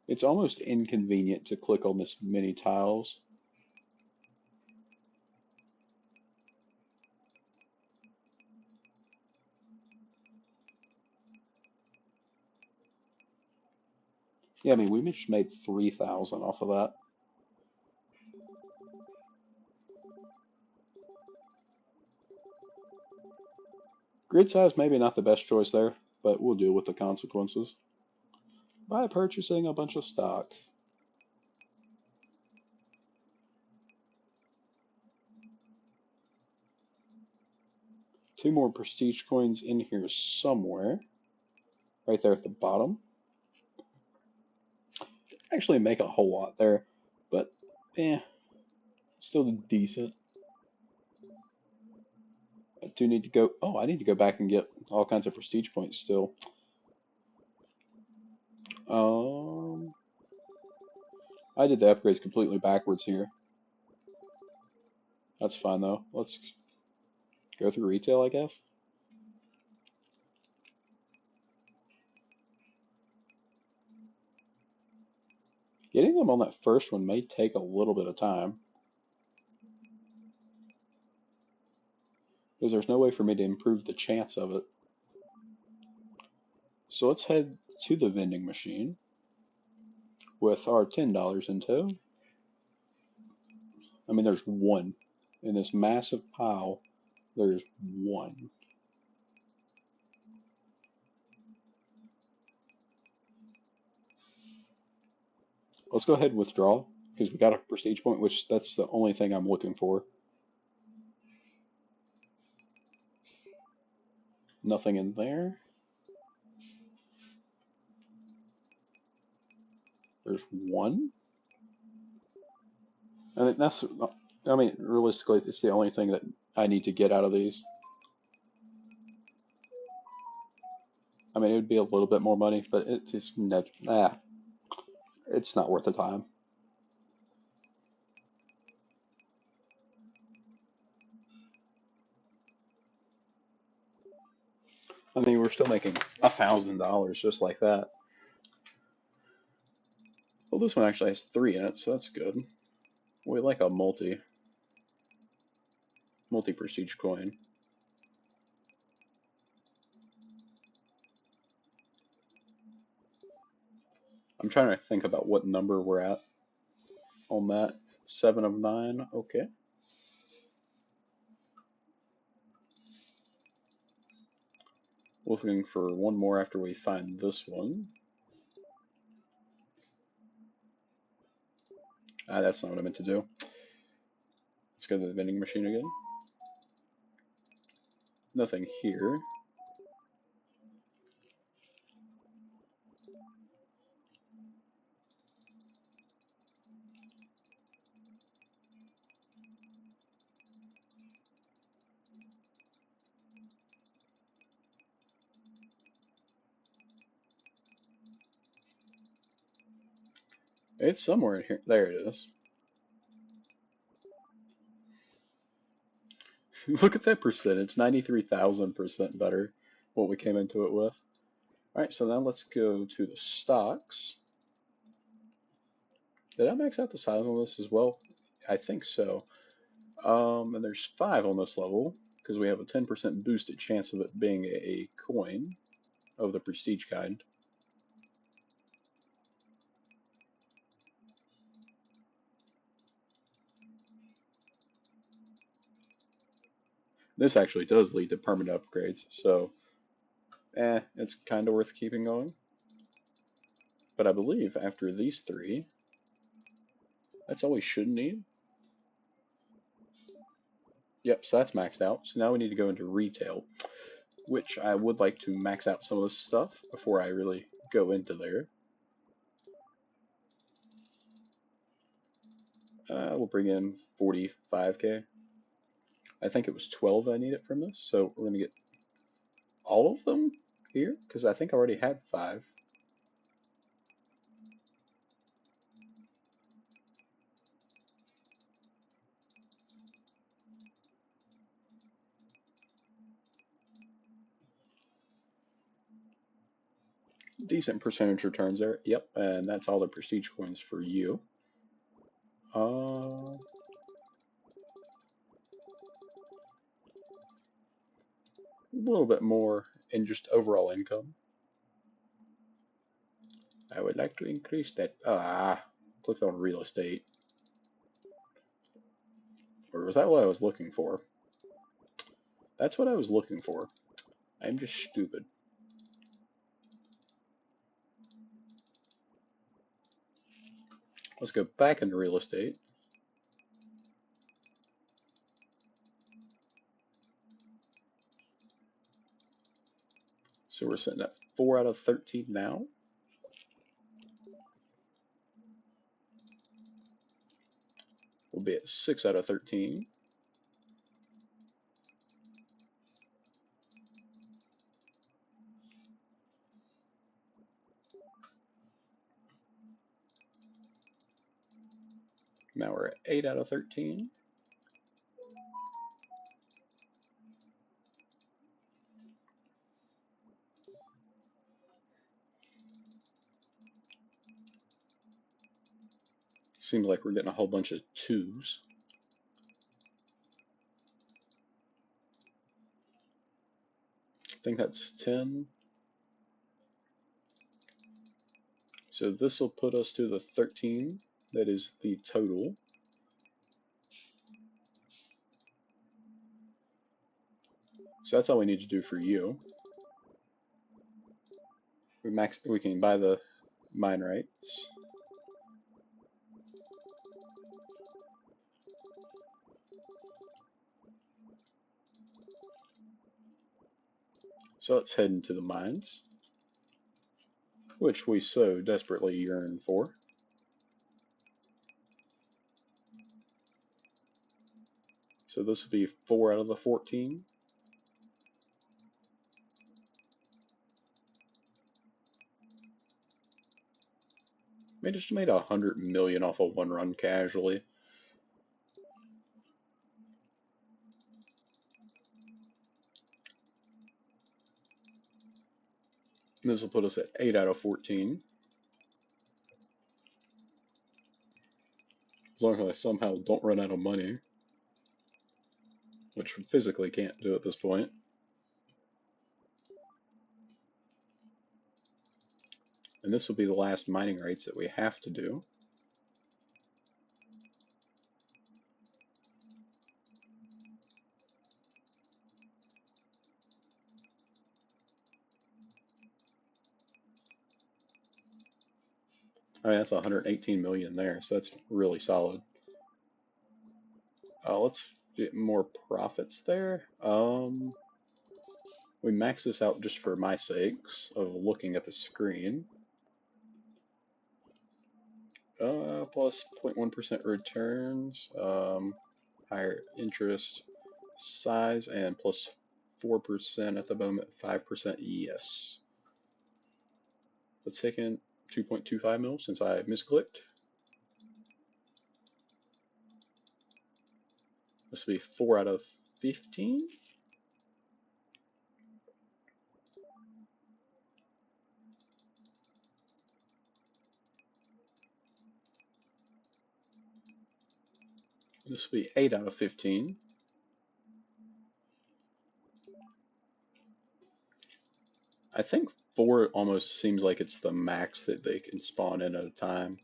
S1: It's almost inconvenient to click on this many tiles. Yeah, I mean, we just made 3,000 off of that. Grid size, maybe not the best choice there, but we'll deal with the consequences by purchasing a bunch of stock. Two more prestige coins in here somewhere. Right there at the bottom. Actually make a whole lot there, but still decent. I do need to go, oh, I need to go back and get all kinds of prestige points still. I did the upgrades completely backwards here. That's fine though. Let's go through retail, I guess. Getting them on that first one may take a little bit of time, because there's no way for me to improve the chance of it. So let's head to the vending machine with our $10 in tow. I mean, there's one. In this massive pile, there's one. Let's go ahead and withdraw, because we got a prestige point, which that's the only thing I'm looking for. Nothing in there. There's one. I think that's, I mean, realistically, it's the only thing that I need to get out of these. I mean, it would be a little bit more money, but it's not worth the time. I mean, we're still making $1,000 just like that. Well, this one actually has 3 in it, so that's good. We like a multi-prestige coin. I'm trying to think about what number we're at on that. 7 of 9, okay. Looking for one more after we find this one. That's not what I meant to do. Let's go to the vending machine again. Nothing here. It's somewhere in here. There it is. Look at that percentage, 93,000% better what we came into it with. Alright, so now let's go to the stocks. Did I max out the size on this as well? I think so. And there's 5 on this level, because we have a 10% boosted chance of it being a coin of the prestige kind. This actually does lead to permanent upgrades, so it's kind of worth keeping going. But I believe after these 3, that's all we should need. Yep, so that's maxed out. So now we need to go into retail, which I would like to max out some of this stuff before I really go into there. We'll bring in 45k. I think it was 12 I needed from this, so we're going to get all of them here, because I think I already had 5. Decent percentage returns there. Yep, and that's all the prestige coins for you. A little bit more in just overall income. I would like to increase that. Click on real estate. Or was that what I was looking for? That's what I was looking for. I'm just stupid. Let's go back into real estate. So we're sitting at 4 out of 13 now. We'll be at 6 out of 13. Now we're at 8 out of 13. Seems like we're getting a whole bunch of 2s. I think that's 10. So this will put us to the 13. That is the total. So that's all we need to do for you. We can buy the mine rights. So let's head into the mines, which we so desperately yearn for. So this will be 4 out of the 14. We just made 100 million off of one run casually. This will put us at 8 out of 14. As long as I somehow don't run out of money, which we physically can't do at this point. And this will be the last mining rights that we have to do. I mean, that's 118 million there, so that's really solid. Let's get more profits there. We max this out just for my sakes of looking at the screen. Plus 0.1% returns, higher interest, size, and plus 4% at the moment, 5% yes. Let's take in 2.25 mil since I misclicked. This will be 4 out of 15. This will be 8 out of 15. I think 4 almost seems like it's the max that they can spawn in at a time.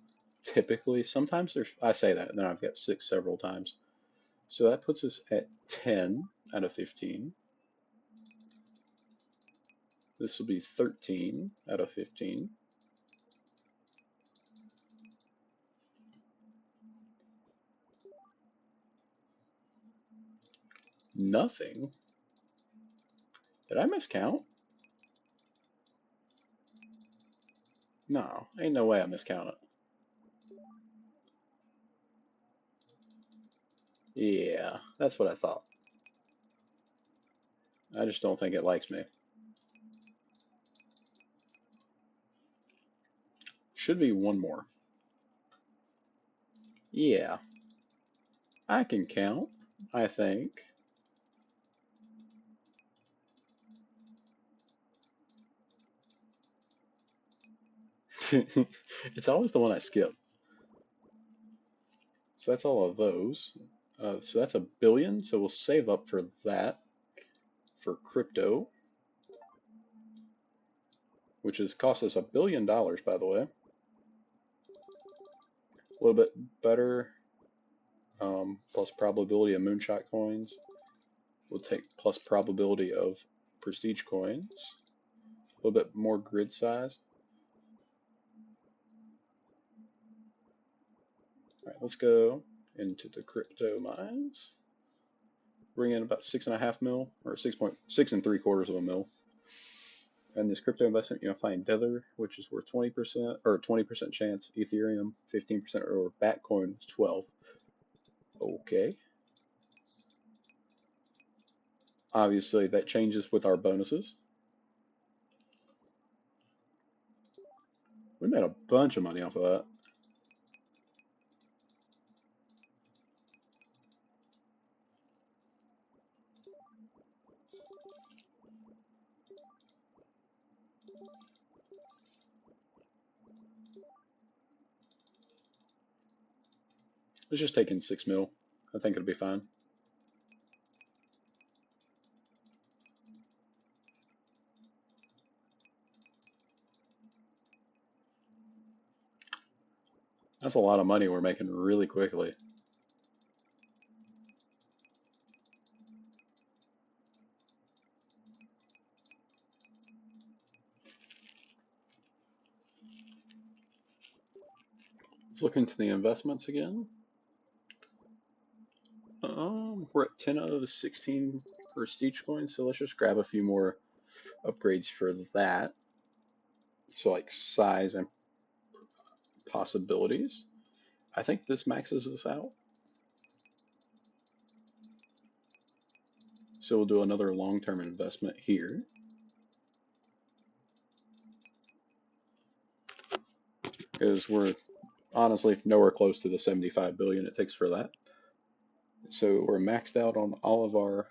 S1: Typically, sometimes there's, I say that, and then I've got 6 several times. So that puts us at 10 out of 15. This will be 13 out of 15. Nothing. Did I miscount? No, ain't no way I miscounted. Yeah, that's what I thought. I just don't think it likes me. Should be one more. Yeah, I can count, I think. It's always the one I skip. So that's all of those. So that's $1 billion. So we'll save up for that for crypto, which has cost us $1 billion, by the way. A little bit better. Plus probability of moonshot coins. We'll take plus probability of prestige coins. A little bit more grid size. All right, let's go into the crypto mines. Bring in about 6.5 mil, or 6.6 3/4 of a mil. And this crypto investment, you're gonna find Tether, which is worth 20% or 20% chance. Ethereum, 15%, or Batcoin is 12. Okay. Obviously, that changes with our bonuses. We made a bunch of money off of that. Let's just take in 6 mil. I think it'll be fine. That's a lot of money we're making really quickly. Let's look into the investments again. We're at 10 out of 16 prestige coins, so let's just grab a few more upgrades for that. So like size and possibilities. I think this maxes us out. So we'll do another long-term investment here. Because we're honestly nowhere close to the 75 billion it takes for that. So we're maxed out on all of our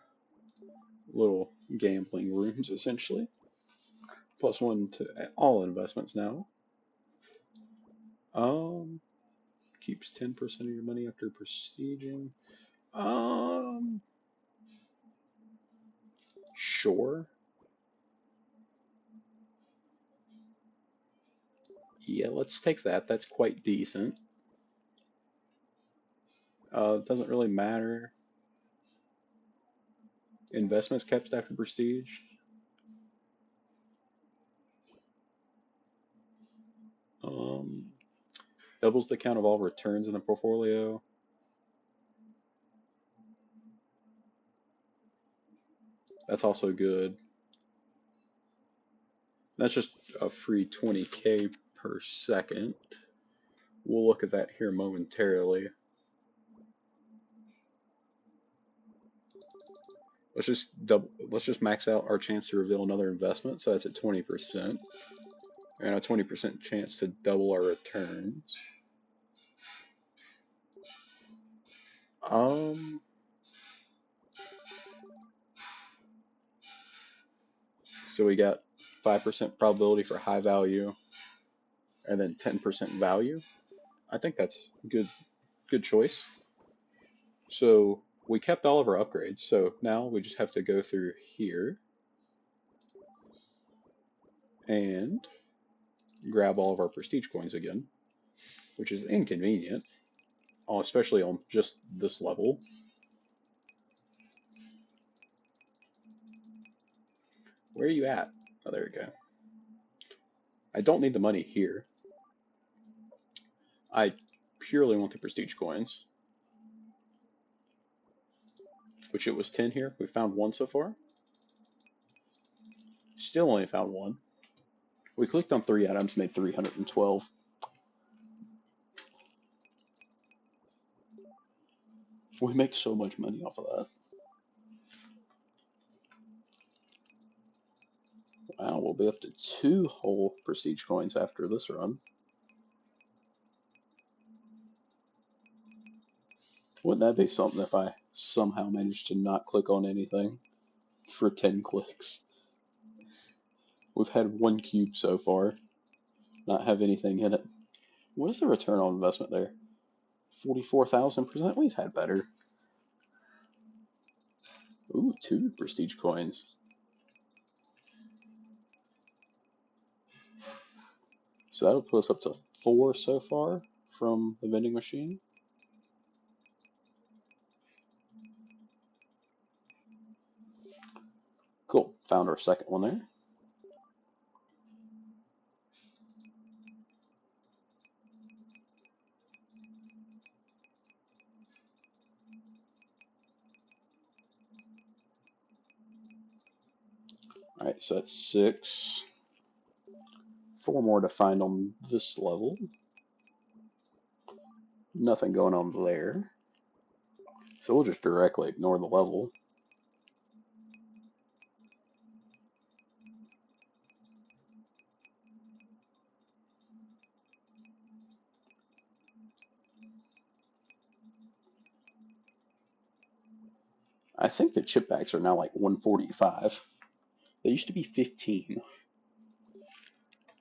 S1: little gambling rooms essentially. +1 to all investments now. Keeps 10% of your money after prestiging. Sure. Yeah, let's take that. That's quite decent. Doesn't really matter. Investments kept after prestige. Doubles the count of all returns in the portfolio. That's also good. That's just a free 20K per second. We'll look at that here momentarily. Let's just max out our chance to reveal another investment, so that's at 20%. And a 20% chance to double our returns. So we got 5% probability for high value, and then 10% value. I think that's good choice. So we kept all of our upgrades, so now we just have to go through here and grab all of our prestige coins again, which is inconvenient, especially on just this level. Where are you at? Oh, there we go. I don't need the money here. I purely want the prestige coins, which it was 10 here. We found one so far. Still only found one. We clicked on 3 items, made 312. We make so much money off of that. Wow, we'll be up to 2 whole prestige coins after this run. Wouldn't that be something if I somehow managed to not click on anything for 10 clicks? We've had 1 cube so far, not have anything in it. What is the return on investment there? 44,000%? We've had better. Ooh, 2 prestige coins. So that'll put us up to 4 so far from the vending machine. Cool, found our second one there. Alright, so that's 6. 4 more to find on this level. Nothing going on there. So we'll just directly ignore the level. I think the chip bags are now like 145. They used to be 15.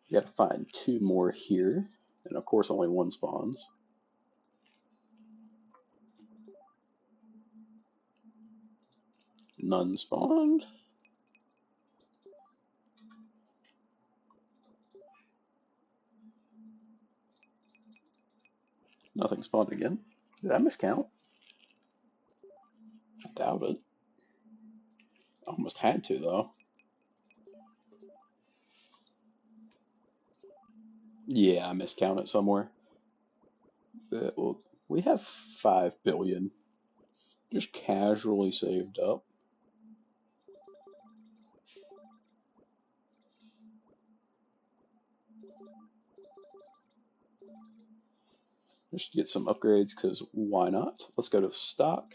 S1: You have to find 2 more here. And of course only 1 spawns. None spawned. Nothing spawned again. Did I miscount? I doubt it. Almost had to though. Yeah, I miscounted somewhere. Well, we have 5 billion just casually saved up. Just get some upgrades because why not? Let's go to stock.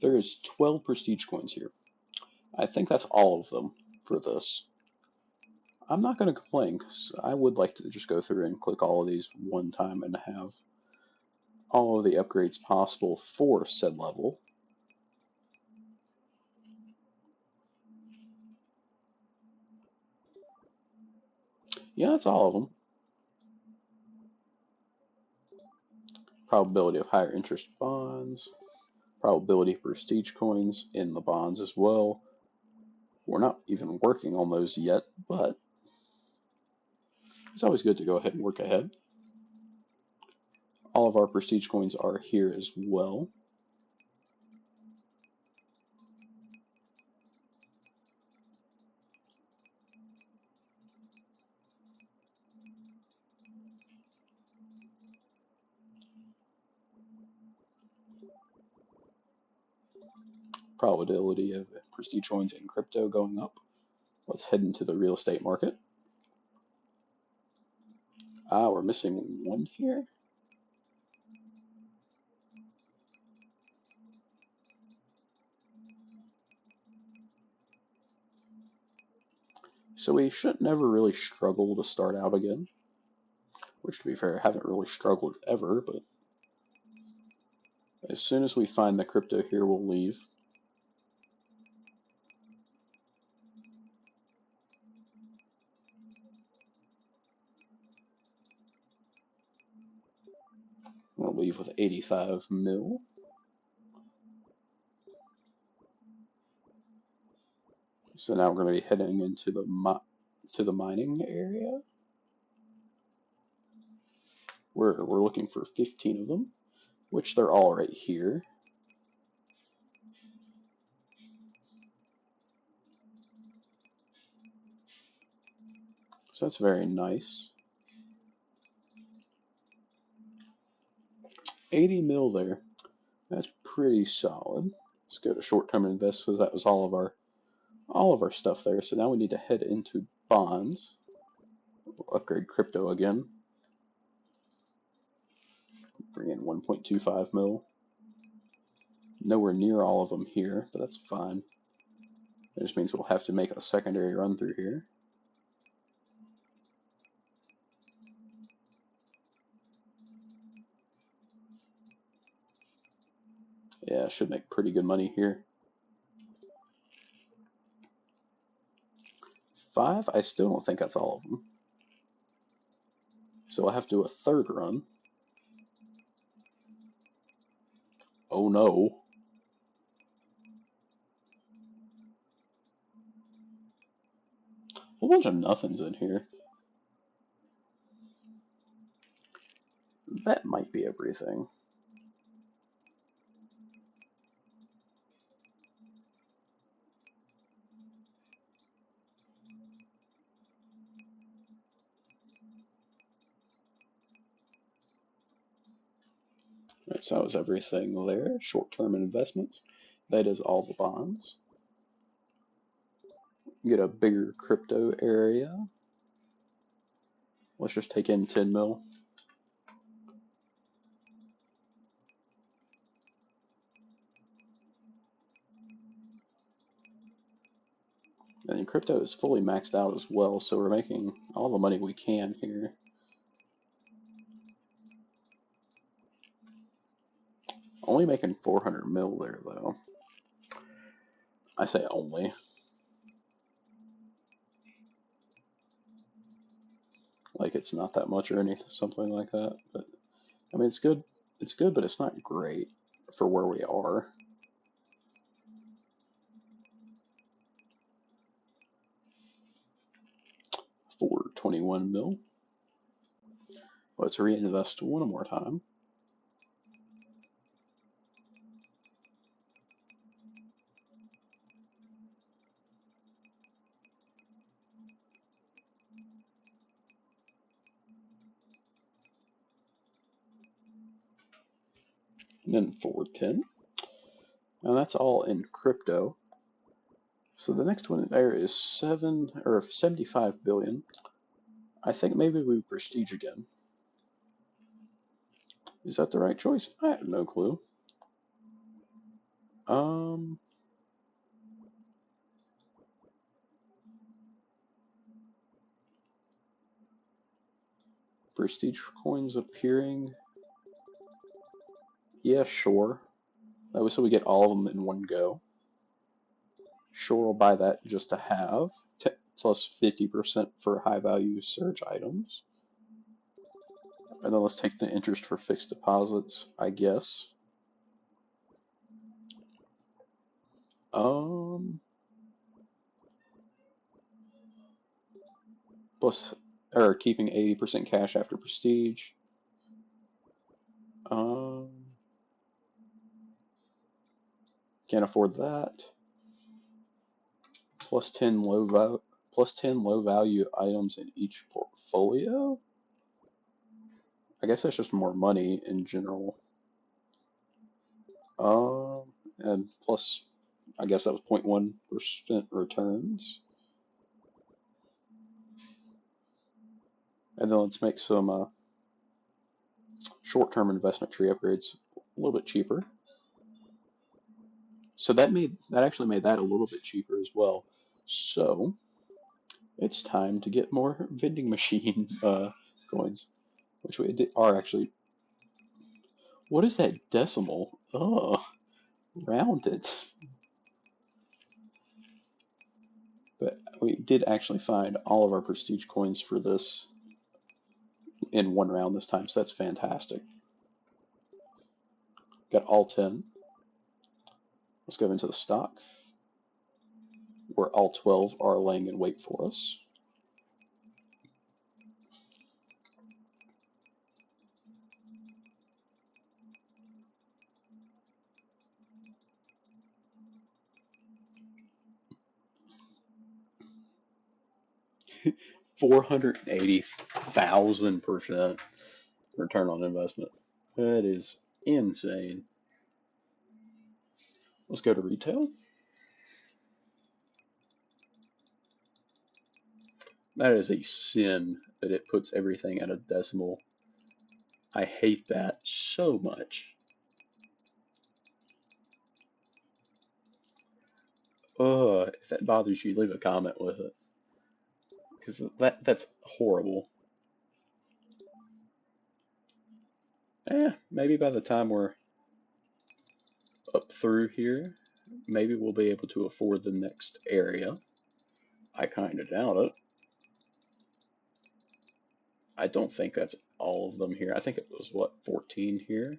S1: There is 12 prestige coins here. I think that's all of them for this. I'm not going to complain because I would like to just go through and click all of these one time and have all of the upgrades possible for said level. Yeah, that's all of them. Probability of higher interest bonds. Probability of prestige coins in the bonds as well. We're not even working on those yet, but it's always good to go ahead and work ahead. All of our prestige coins are here as well. Probability of prestige coins in crypto going up. Let's head into the real estate market. Ah, we're missing 1 here. So we should never really struggle to start out again. Which, to be fair, I haven't really struggled ever, but as soon as we find the crypto here, we'll leave. leave with 85 mil. So now we're going to be heading into the mining area. We're looking for 15 of them, which they're all right here. So that's very nice. 80 mil there. That's pretty solid. Let's go to short-term invest because that was all of our stuff there. So now we need to head into bonds. We'll upgrade crypto again. Bring in 1.25 mil. Nowhere near all of them here, but that's fine. It just means we'll have to make a secondary run through here. Yeah, should make pretty good money here. 5, I still don't think that's all of them. So I'll have to do a third run. Oh no. A whole bunch of nothings in here. That might be everything. Right, so that was everything there. Short-term investments. That is all the bonds. Get a bigger crypto area. Let's just take in 10 mil. And crypto is fully maxed out as well, so we're making all the money we can here. Only making 400 mil there, though. I say only. Like it's not that much or anything, something like that. But I mean, it's good. It's good, but it's not great for where we are. For 21 mil. Let's reinvest one more time. And then forward 10. Now that's all in crypto. So the next one there is 75 billion. I think maybe we prestige again. Is that the right choice? I have no clue. Prestige coins appearing. Yeah, sure. That way so we get all of them in one go. Sure, we'll buy that just to have. Plus 50% for high value surge items. And then let's take the interest for fixed deposits, I guess. Plus, or keeping 80% cash after prestige. Can't afford that. Plus 10 low value items in each portfolio. I guess that's just more money in general. And plus, I guess that was 0.1% returns. And then let's make some short-term investment tree upgrades a little bit cheaper. So that actually made that a little bit cheaper as well. So it's time to get more vending machine coins, which we are actually. What is that decimal? Oh, rounded. But we did actually find all of our prestige coins for this in one round this time, so that's fantastic. Got all 10. Let's go into the stock, where all 12 are laying in wait for us. $480,000% return on investment. That is insane. Let's go to retail. That is a sin that it puts everything at a decimal. I hate that so much. If that bothers you, leave a comment with it. Because that's horrible. Maybe by the time we're up through here, maybe we'll be able to afford the next area. I kind of doubt it. I don't think that's all of them here. I think it was, what, 14 here?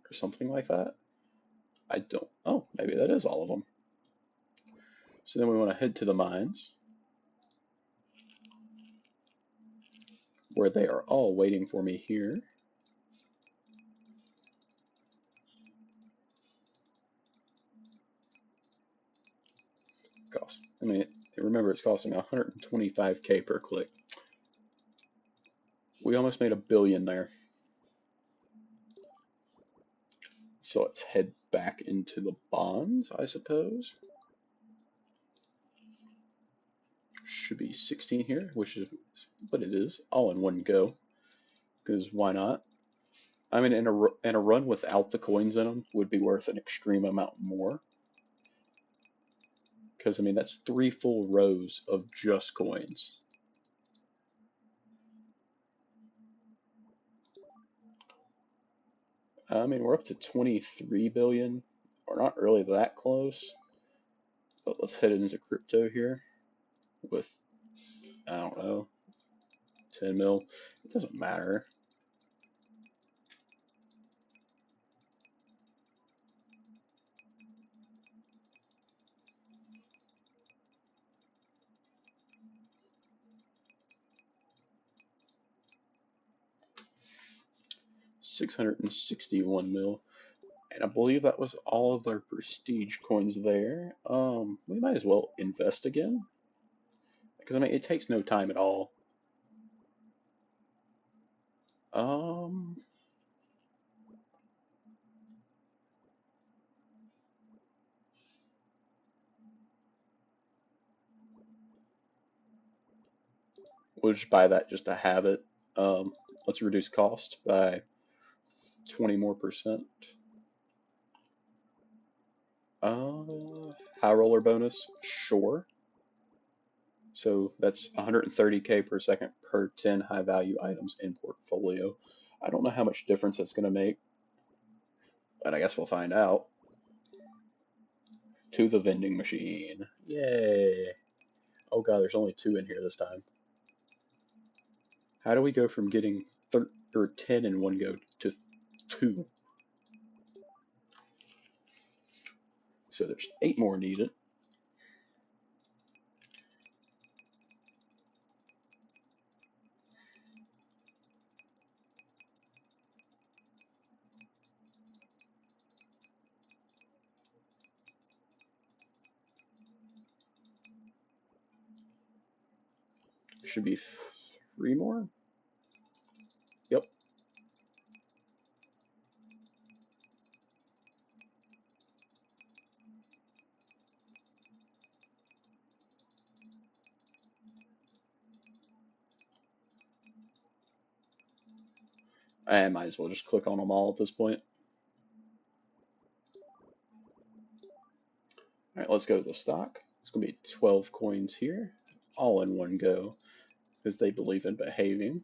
S1: Or something like that? I don't... Oh, maybe that is all of them. So then we want to head to the mines, where they are all waiting for me here. Remember it's costing 125k per click. We almost made $1 billion there. So let's head back into the bonds, I suppose. Should be 16 here, which is what it is, all in one go. Because why not? I mean, in a run without the coins in them would be worth an extreme amount more. Because, I mean, that's 3 full rows of just coins. I mean, we're up to 23 billion. We're not really that close. But let's head into crypto here with, I don't know, 10 mil. It doesn't matter. $661 mil. And I believe that was all of our prestige coins there. We might as well invest again. Because, I mean, it takes no time at all. We'll just buy that just to have it. Let's reduce cost by 20 more %. High roller bonus, sure. So that's 130k per second per 10 high value items in portfolio. I don't know how much difference that's going to make, but I guess we'll find out. To the vending machine. Yay. Oh god, there's only 2 in here this time. How do we go from getting 10 in one go to 2? So there's 8 more needed. Should be 3 more? Yep. I might as well just click on them all at this point. Alright, let's go to the stock. It's going to be 12 coins here, all in one go, because they believe in behaving.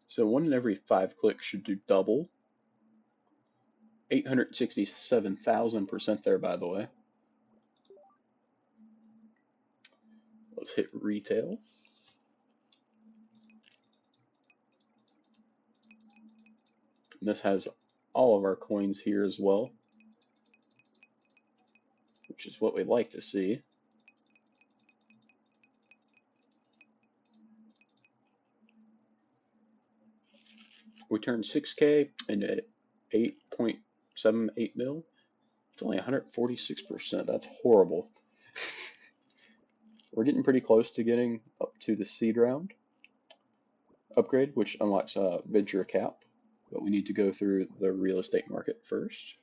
S1: So 1 in every 5 clicks should do double. 867,000% there, by the way. Let's hit retail. And this has all of our coins here as well, which is what we like to see. We turned 6K into 8.78 mil. It's only 146%. That's horrible. We're getting pretty close to getting up to the seed round upgrade, which unlocks venture cap, but we need to go through the real estate market first.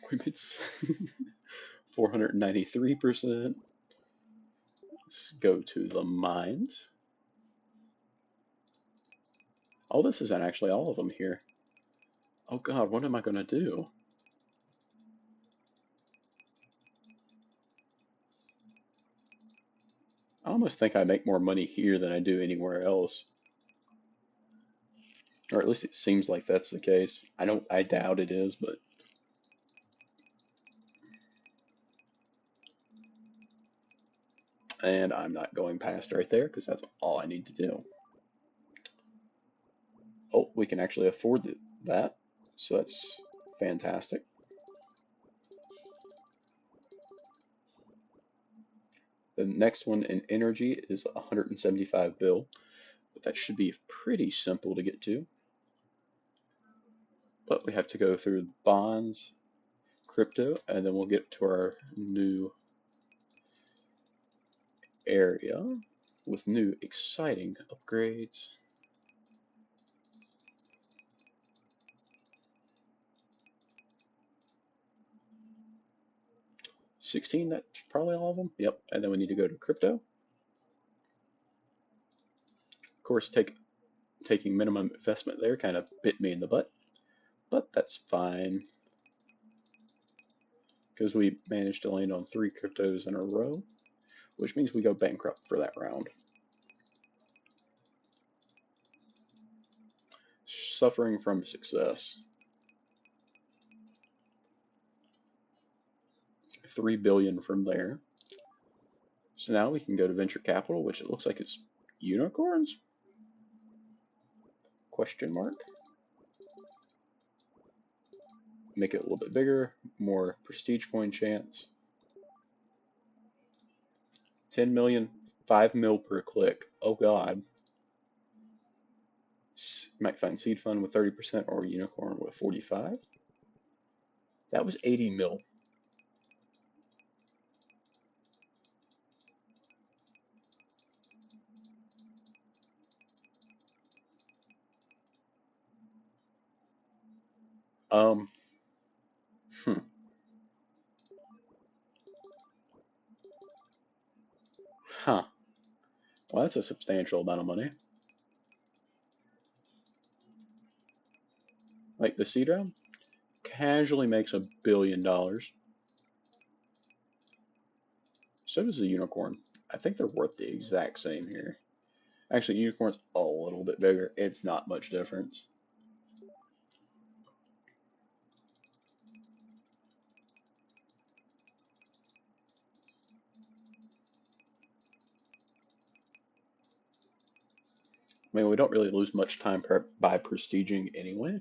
S1: We made 493%. Let's go to the mines. Oh, this isn't actually all of them here. Oh god, what am I going to do? I almost think I make more money here than I do anywhere else. Or at least it seems like that's the case. I doubt it is, but and I'm not going past right there because that's all I need to do. Oh, we can actually afford that, so that's fantastic. The next one in energy is 175 bill, but that should be pretty simple to get to. But we have to go through bonds, crypto, and then we'll get to our new area with new exciting upgrades. $16, that's probably all of them. Yep, and then we need to go to crypto. Of course, taking minimum investment there kind of bit me in the butt, but that's fine because we managed to land on 3 cryptos in a row, which means we go bankrupt for that round. Suffering from success. 3 billion from there. So now we can go to venture capital, which it looks like it's unicorns? Question mark. Make it a little bit bigger, more prestige coin chance. 10 million, 5 mil per click. Oh god. Might find seed fund with 30% or unicorn with 45. That was 80 mil. Um, hmm. Huh. Well, that's a substantial amount of money. Like the seed round casually makes $1 billion. So does the unicorn. I think they're worth the exact same here. Actually, unicorn's a little bit bigger. It's not much difference. I mean, we don't really lose much time by prestiging anyway.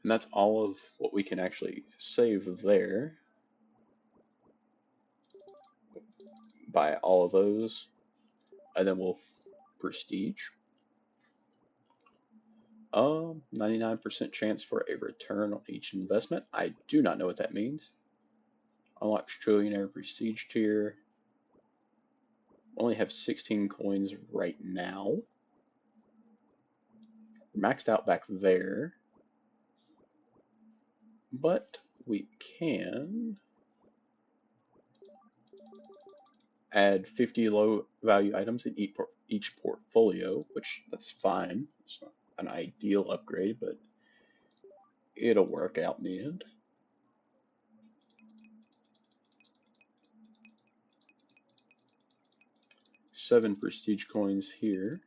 S1: And that's all of what we can actually save there. Buy all of those, and then we'll prestige. 99% chance for a return on each investment. I do not know what that means. Unlocks trillionaire prestige tier. Only have 16 coins right now. Maxed out back there. But we can add 50 low value items in each portfolio, which that's fine. It's not an ideal upgrade, but it'll work out in the end. Seven prestige coins here.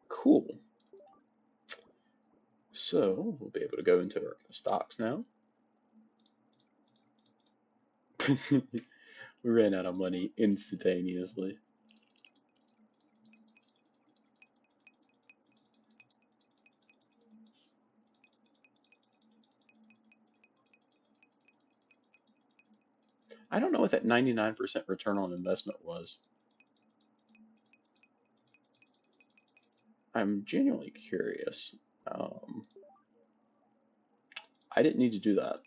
S1: Cool. So we'll be able to go into the stocks now. We ran out of money instantaneously. I don't know what that 99% return on investment was. I'm genuinely curious. I didn't need to do that.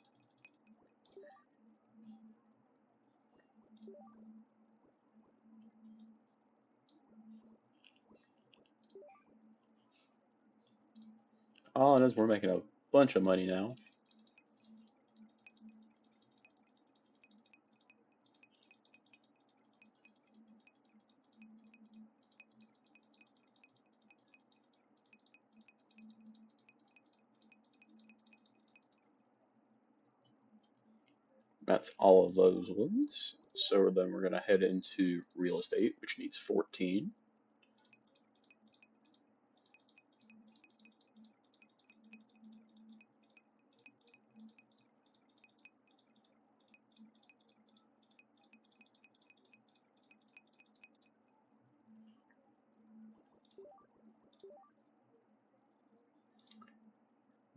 S1: All it is, we're making a bunch of money now. That's all of those ones. So then we're going to head into real estate, which needs 14.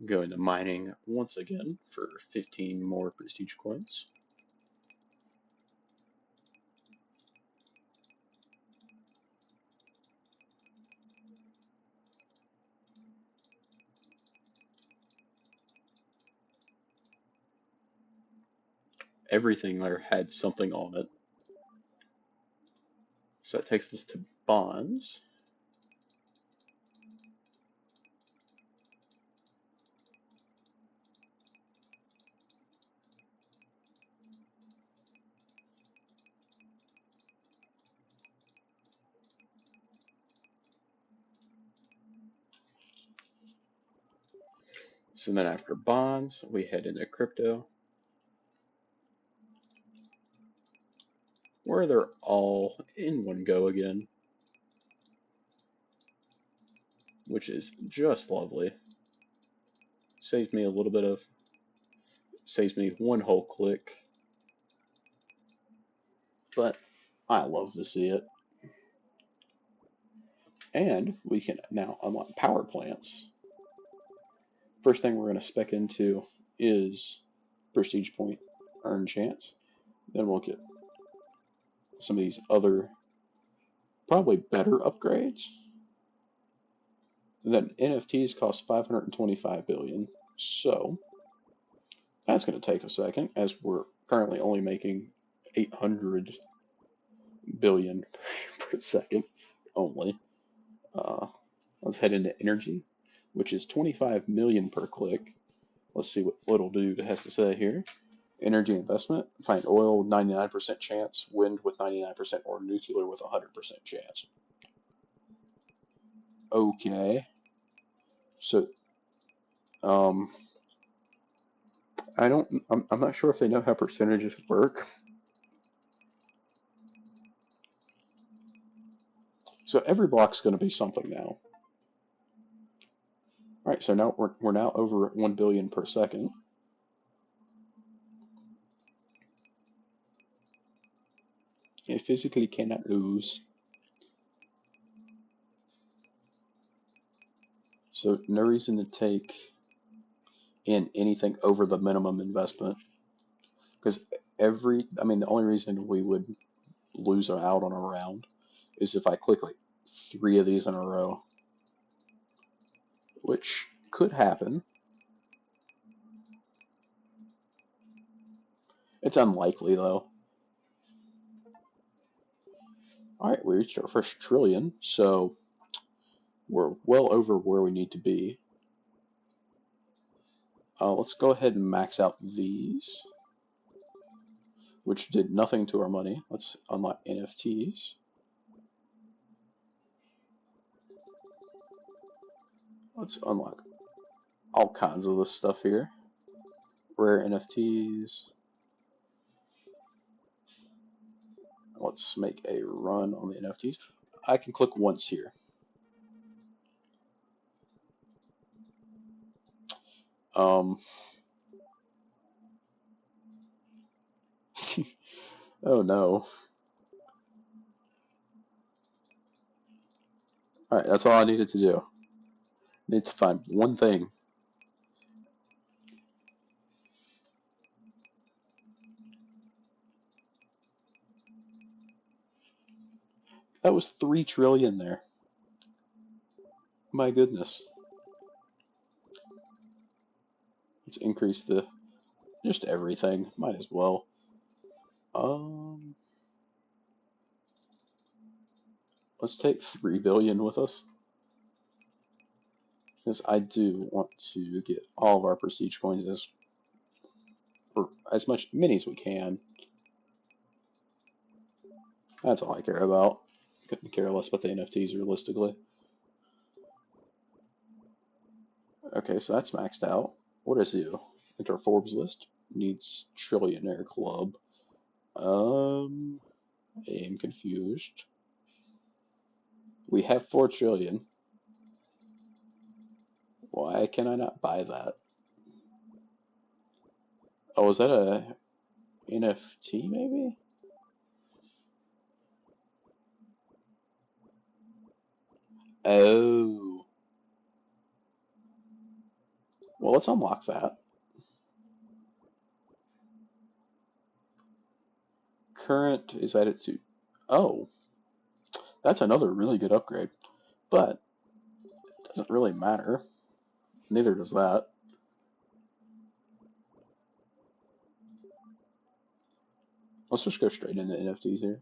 S1: Going to mining once again for 15 more prestige coins. Everything there had something on it. So that takes us to bonds. So then after bonds, we head into crypto, where they're all in one go again, which is just lovely. Saves me a little bit of, saves me one whole click, but I love to see it. And we can now unlock power plants. First thing we're going to spec into is prestige point earn chance. Then we'll get some of these other, probably better upgrades. And then NFTs cost 525 billion. So that's going to take a second, as we're currently only making 800 billion per second only. Let's head into energy, which is 25 million per click. Let's see what Little Dude has to say here. Energy investment, find oil 99% chance, wind with 99%, or nuclear with 100% chance. Okay. So, um, I'm not sure if they know how percentages work. So every block's going to be something now. All right, so now we're now over 1 billion per second. You physically cannot lose. So no reason to take in anything over the minimum investment, because the only reason we would lose out on a round is if I click like 3 of these in a row, which could happen. It's unlikely though. Alright, we reached our first trillion, so we're well over where we need to be. Let's go ahead and max out these, which did nothing to our money. Let's unlock NFTs. Let's unlock all kinds of this stuff here. Rare NFTs. Let's make a run on the NFTs. I can click once here. Oh no. Alright, that's all I needed to do. I need to find one thing. That was 3 trillion there. My goodness. Let's increase the just everything. Might as well. Let's take 3 billion with us, because I do want to get all of our prestige coins as many as we can. That's all I care about. Couldn't care less about the NFTs realistically. Okay, so that's maxed out. What is you? Enter Forbes list. Needs trillionaire club. I am confused. We have 4 trillion. Why can I not buy that? Oh, is that a NFT maybe? Oh. Well, let's unlock that. Current is added to. Oh. That's another really good upgrade. But it doesn't really matter. Neither does that. Let's just go straight into NFTs here.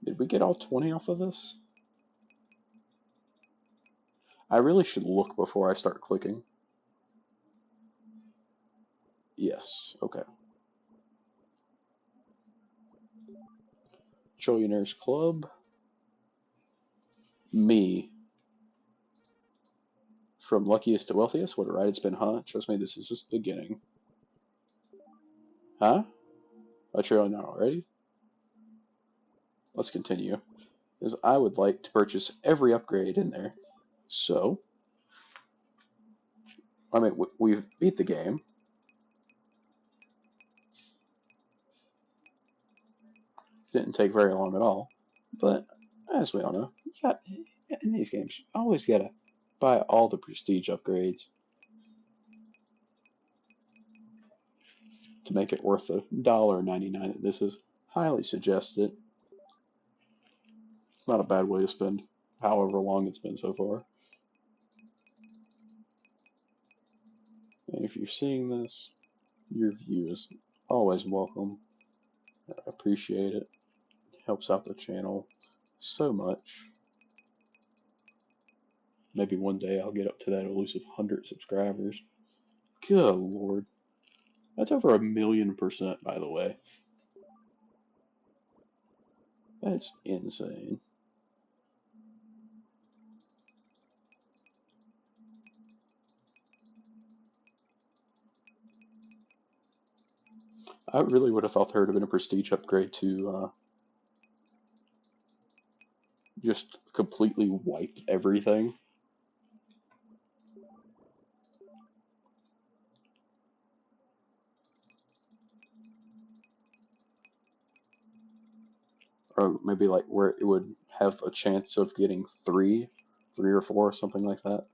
S1: Did we get all 20 off of this? I really should look before I start clicking. Yes, okay. Trillionaires Club. Me. From luckiest to wealthiest, what a ride it's been, huh? Trust me, this is just the beginning. Huh? A trillion already? Let's continue. Because I would like to purchase every upgrade in there. So, I mean, we've beat the game. Didn't take very long at all. But, as we all know, in these games, you always gotta buy all the prestige upgrades to make it worth the $1.99 that this is. Highly suggested. Not a bad way to spend however long it's been so far. And if you're seeing this, your view is always welcome. I appreciate it. It helps out the channel so much. Maybe one day I'll get up to that elusive 100 subscribers. Good lord. That's over 1,000,000%, by the way. That's insane. I really would have thought there would have been a prestige upgrade to just completely wipe everything. Or maybe like where it would have a chance of getting 3 3 or 4, something like that.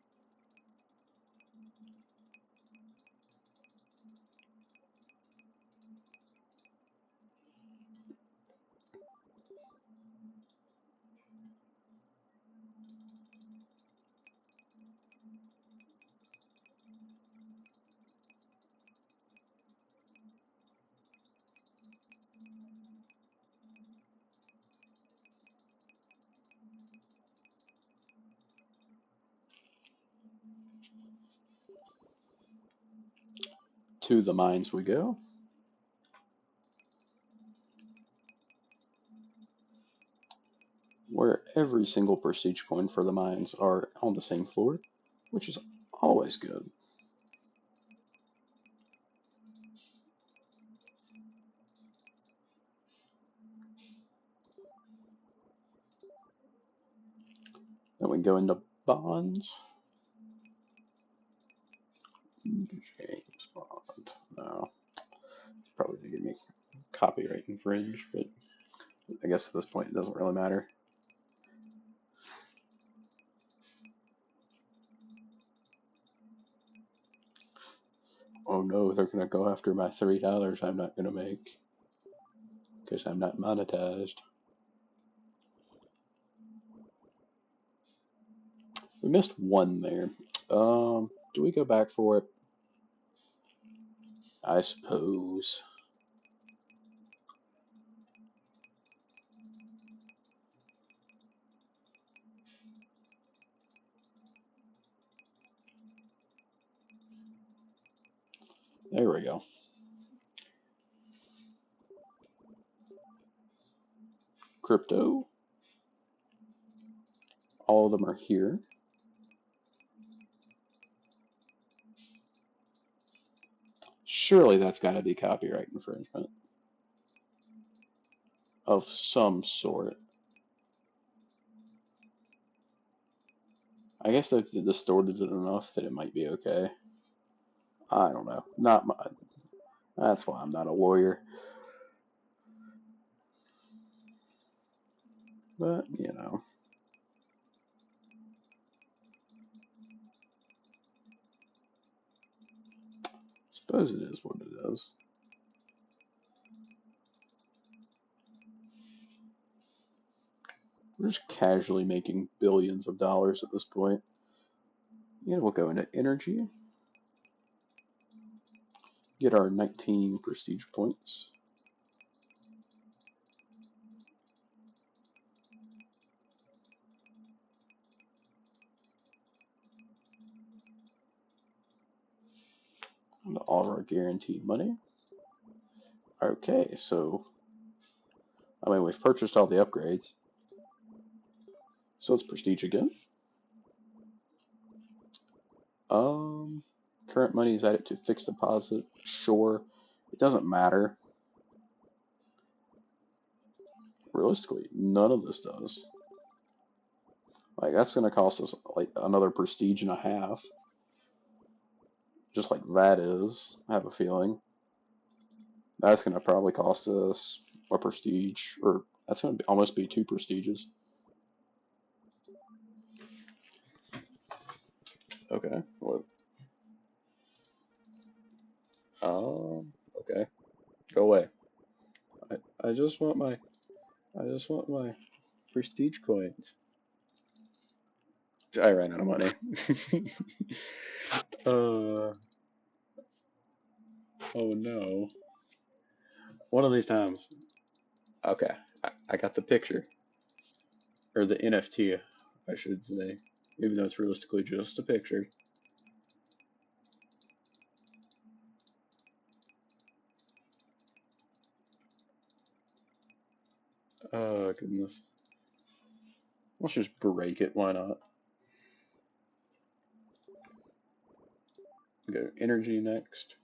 S1: To the mines we go. Where every single prestige coin for the mines are on the same floor, which is always good. Then we go into bonds. James Bond. No. It's probably going to give me copyright infringe, but I guess at this point it doesn't really matter. Oh no, they're going to go after my $3 I'm not going to make. Because I'm not monetized. We missed one there. Do we go back for it? I suppose. There we go. Crypto. All of them are here. Surely that's got to be copyright infringement of some sort. I guess they've distorted it enough that it might be okay. I don't know. Not my. That's why I'm not a lawyer. But, you know. Suppose it is what it is. We're just casually making billions of dollars at this point. And we'll go into energy. Get our 19 prestige points. And all of our guaranteed money. Okay, so I mean we've purchased all the upgrades. So it's prestige again. Current money is added to fixed deposit. Sure, it doesn't matter. Realistically, none of this does. Like that's gonna cost us like another prestige and a half. Just like that is, I have a feeling. That's gonna probably cost us a prestige, or that's gonna almost be 2 prestiges. Okay. What? Okay. Go away. I just want my prestige coins. I ran out of money. uh. Oh no. One of these times. Okay. I got the picture. Or the NFT, I should say. Even though it's realistically just a picture. Oh goodness. Let's just break it, why not? Go energy next.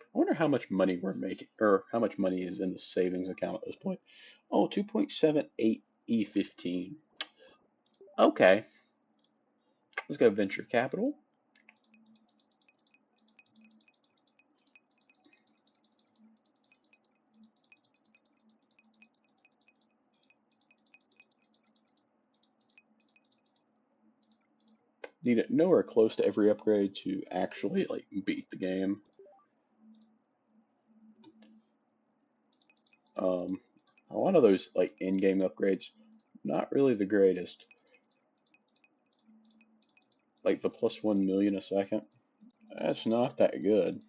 S1: I wonder how much money we're making, or how much money is in the savings account at this point. Oh, 2.78 E15. Okay. Let's go venture capital. Need it nowhere close to every upgrade to actually like beat the game. A lot of those like in-game upgrades, not really the greatest. Like the plus 1 million a second, that's not that good.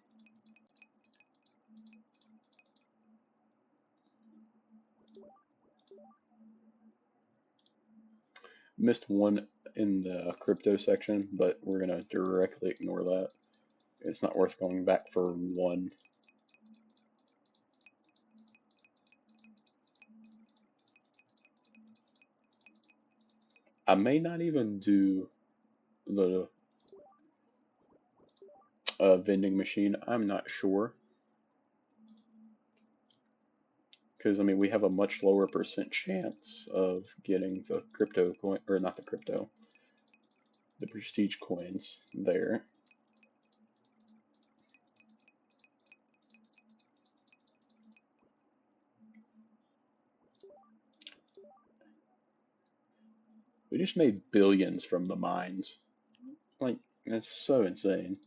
S1: Missed one in the crypto section, but we're gonna directly ignore that. It's not worth going back for one. I may not even do the vending machine. I'm not sure. Because, I mean, we have a much lower percent chance of getting the crypto coin, or not the crypto, the prestige coins there. We just made billions from the mines. Like, it's so insane.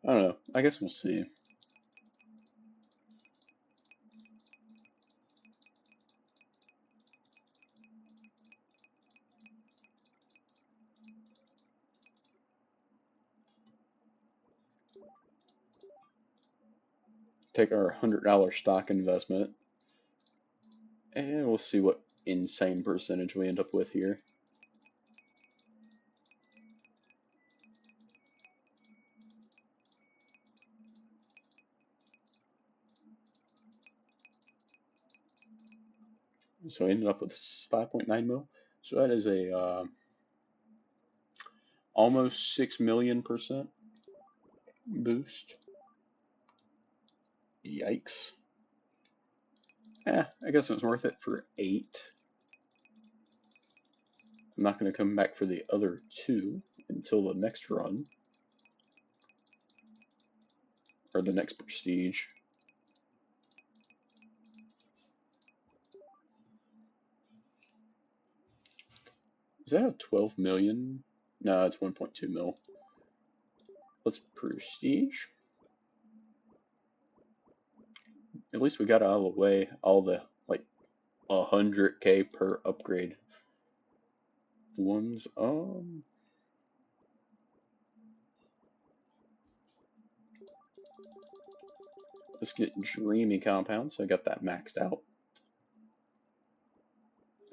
S1: I don't know. I guess we'll see. Take our $100 stock investment, and we'll see what insane percentage we end up with here. So I ended up with 5.9 mil. So that is a almost 6 million% boost. Yikes. I guess it was worth it for 8. I'm not going to come back for the other 2 until the next run. Or the next prestige. Is that a 12 million? No, it's 1.2 mil. Let's prestige. At least we got out of the way all the like 100k per upgrade ones. Let's get dreamy compounds. So I got that maxed out.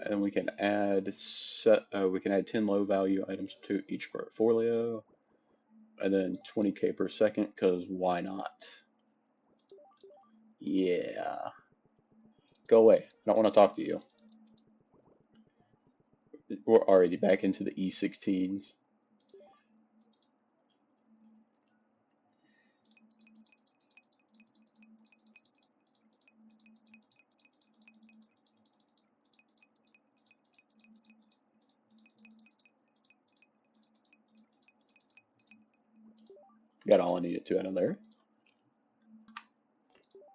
S1: And we can add 10 low value items to each portfolio, and then 20k per second, because why not? Yeah. Go away. I don't want to talk to you. We're already back into the E16s. Got all I needed to out of there.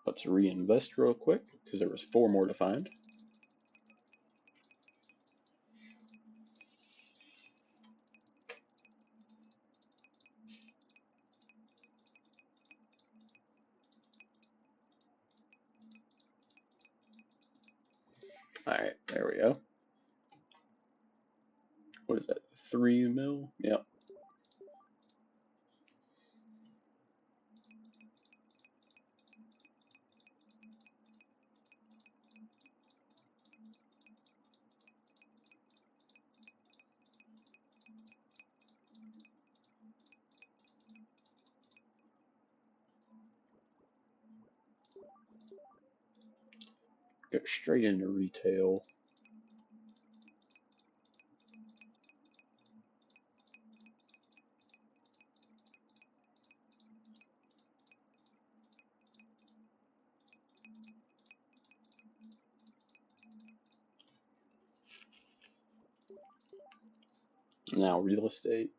S1: Let's reinvest real quick, because there was 4 more to find. Alright, there we go. What is that? 3 mil? Yep. Go straight into retail. Now real estate.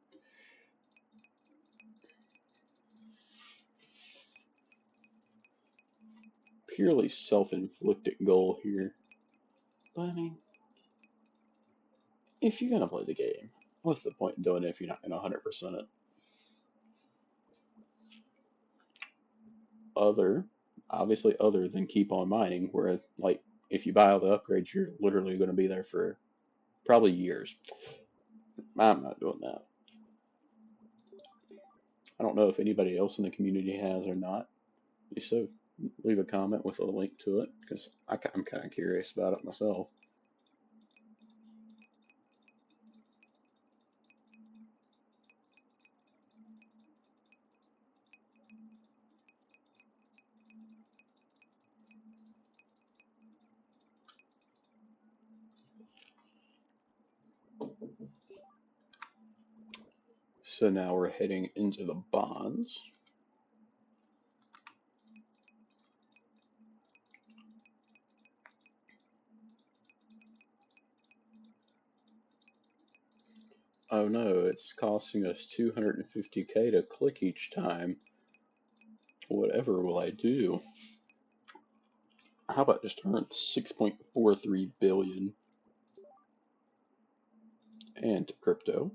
S1: Purely self-inflicted goal here. But I mean, if you're gonna play the game, what's the point in doing it if you're not gonna 100% it? Obviously other than keep on mining, where like if you buy all the upgrades, you're literally going to be there for probably years. I'm not doing that. I don't know if anybody else in the community has or not. If so, leave a comment with a link to it because I'm kind of curious about it myself. So now we're heading into the bonds. Oh no, it's costing us 250k to click each time. Whatever will I do? How about just earn 6.43 billion and crypto?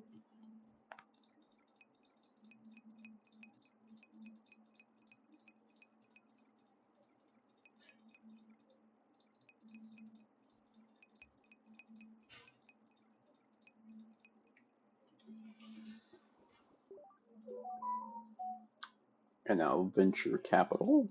S1: And now venture capital.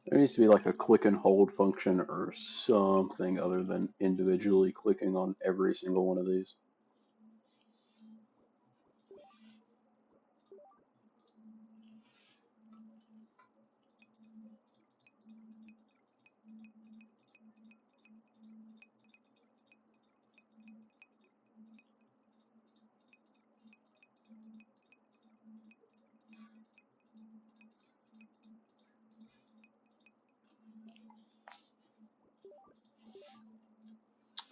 S1: There needs to be like a click and hold function or something other than individually clicking on every single one of these.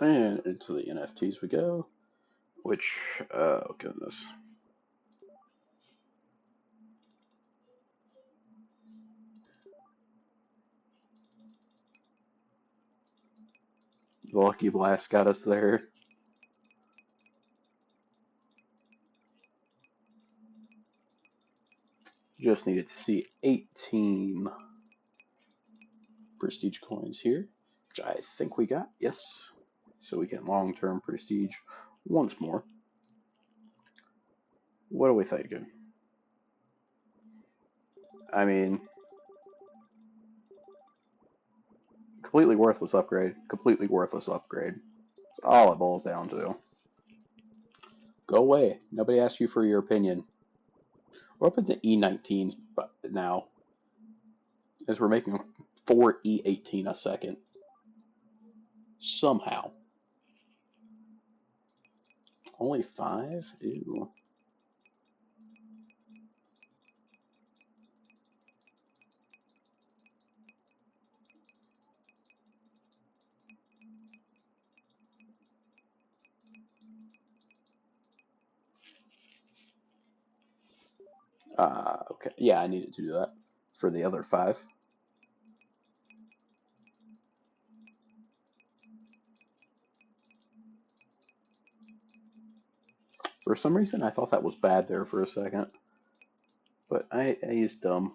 S1: And into the NFTs we go, which, oh goodness. The Lucky Blast got us there. Just needed to see 18 prestige coins here, which I think we got, yes. So we get long-term prestige once more. What are we thinking? I mean, completely worthless upgrade. Completely worthless upgrade. That's all it boils down to. Go away. Nobody asked you for your opinion. We're up into E19s now, as we're making 4 E18 a second. Somehow. Only 5? Ew. Okay. Yeah, I needed to do that for the other 5. For some reason, I thought that was bad there for a second. But I used dumb.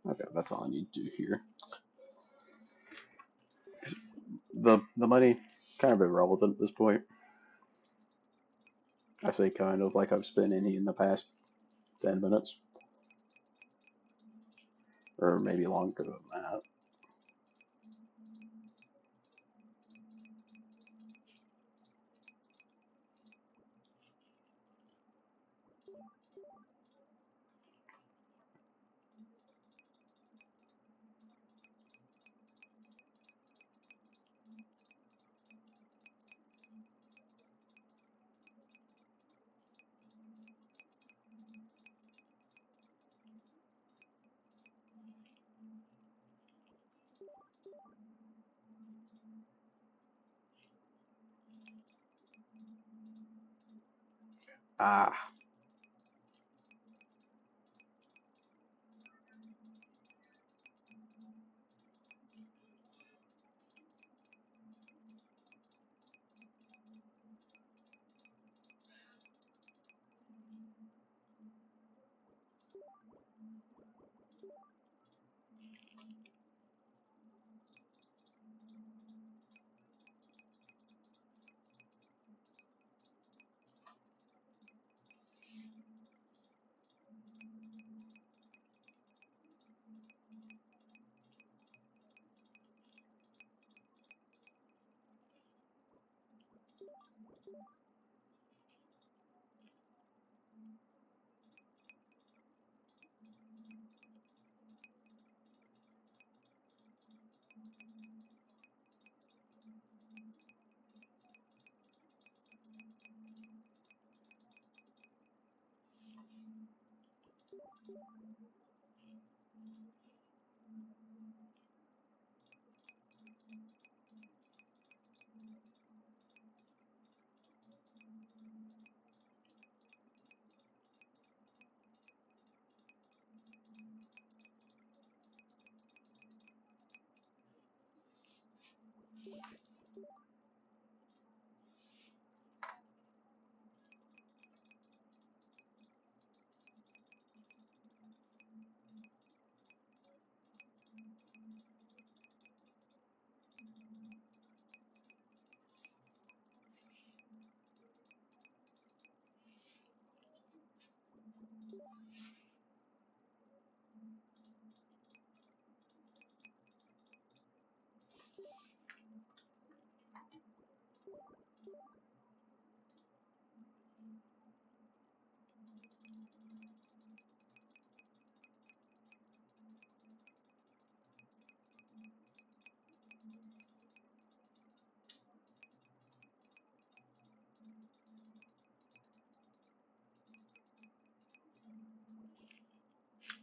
S1: Okay, that's all I need to do here. The money, kind of irrelevant at this point. I say kind of like I've spent any in the past 10 minutes. Or maybe longer than that. Ah.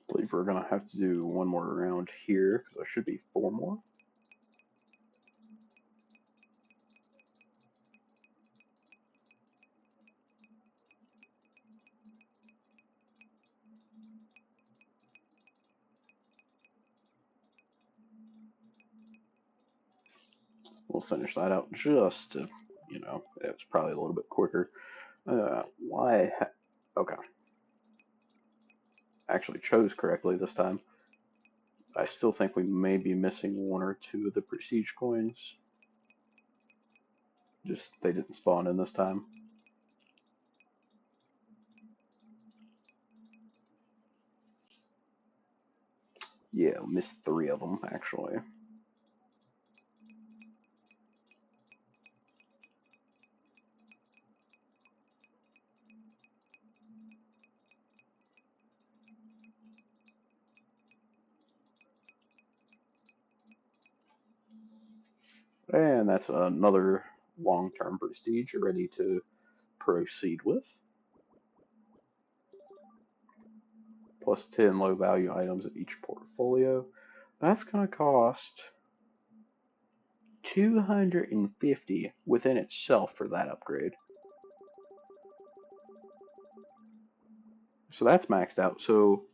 S1: I believe we're gonna have to do one more round here because there should be 4 more. We'll finish that out just to, it's probably a little bit quicker. Why? Okay. Actually chose correctly this time. I still think we may be missing 1 or 2 of the prestige coins. Just they didn't spawn in this time. Yeah, missed 3 of them actually. And that's another long-term prestige you're ready to proceed with. Plus 10 low-value items in each portfolio. That's going to cost 250 within itself for that upgrade. So that's maxed out. So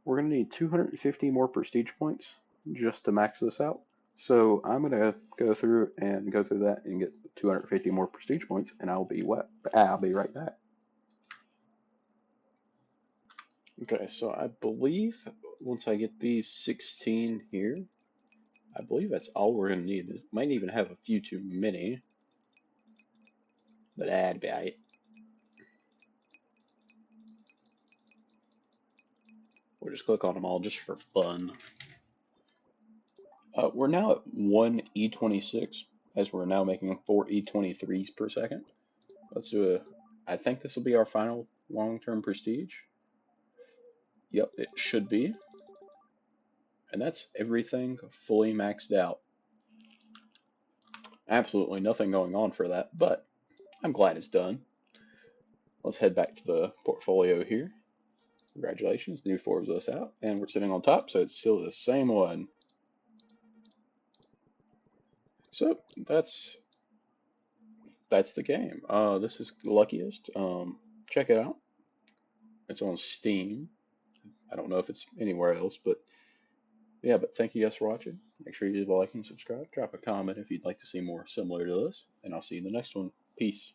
S1: we're going to need 250 more prestige points just to max this out. So I'm going to go through that and get 250 more prestige points, and I'll be right back. Okay, so I believe once I get these 16 here, I believe that's all we're going to need. It might even have a few too many, but add be it. We'll just click on them all just for fun. We're now at 1 E26, as we're now making 4 E23s per second. Let's do I think this will be our final long-term prestige. Yep, it should be. And that's everything fully maxed out. Absolutely nothing going on for that, but I'm glad it's done. Let's head back to the portfolio here. Congratulations, new Forbes us out, and we're sitting on top, so it's still the same one. So that's the game. This is Luckyest. check it out. It's on Steam. I don't know if it's anywhere else, but yeah, but thank you guys for watching. Make sure you like and subscribe. Drop a comment if you'd like to see more similar to this, and I'll see you in the next one. Peace.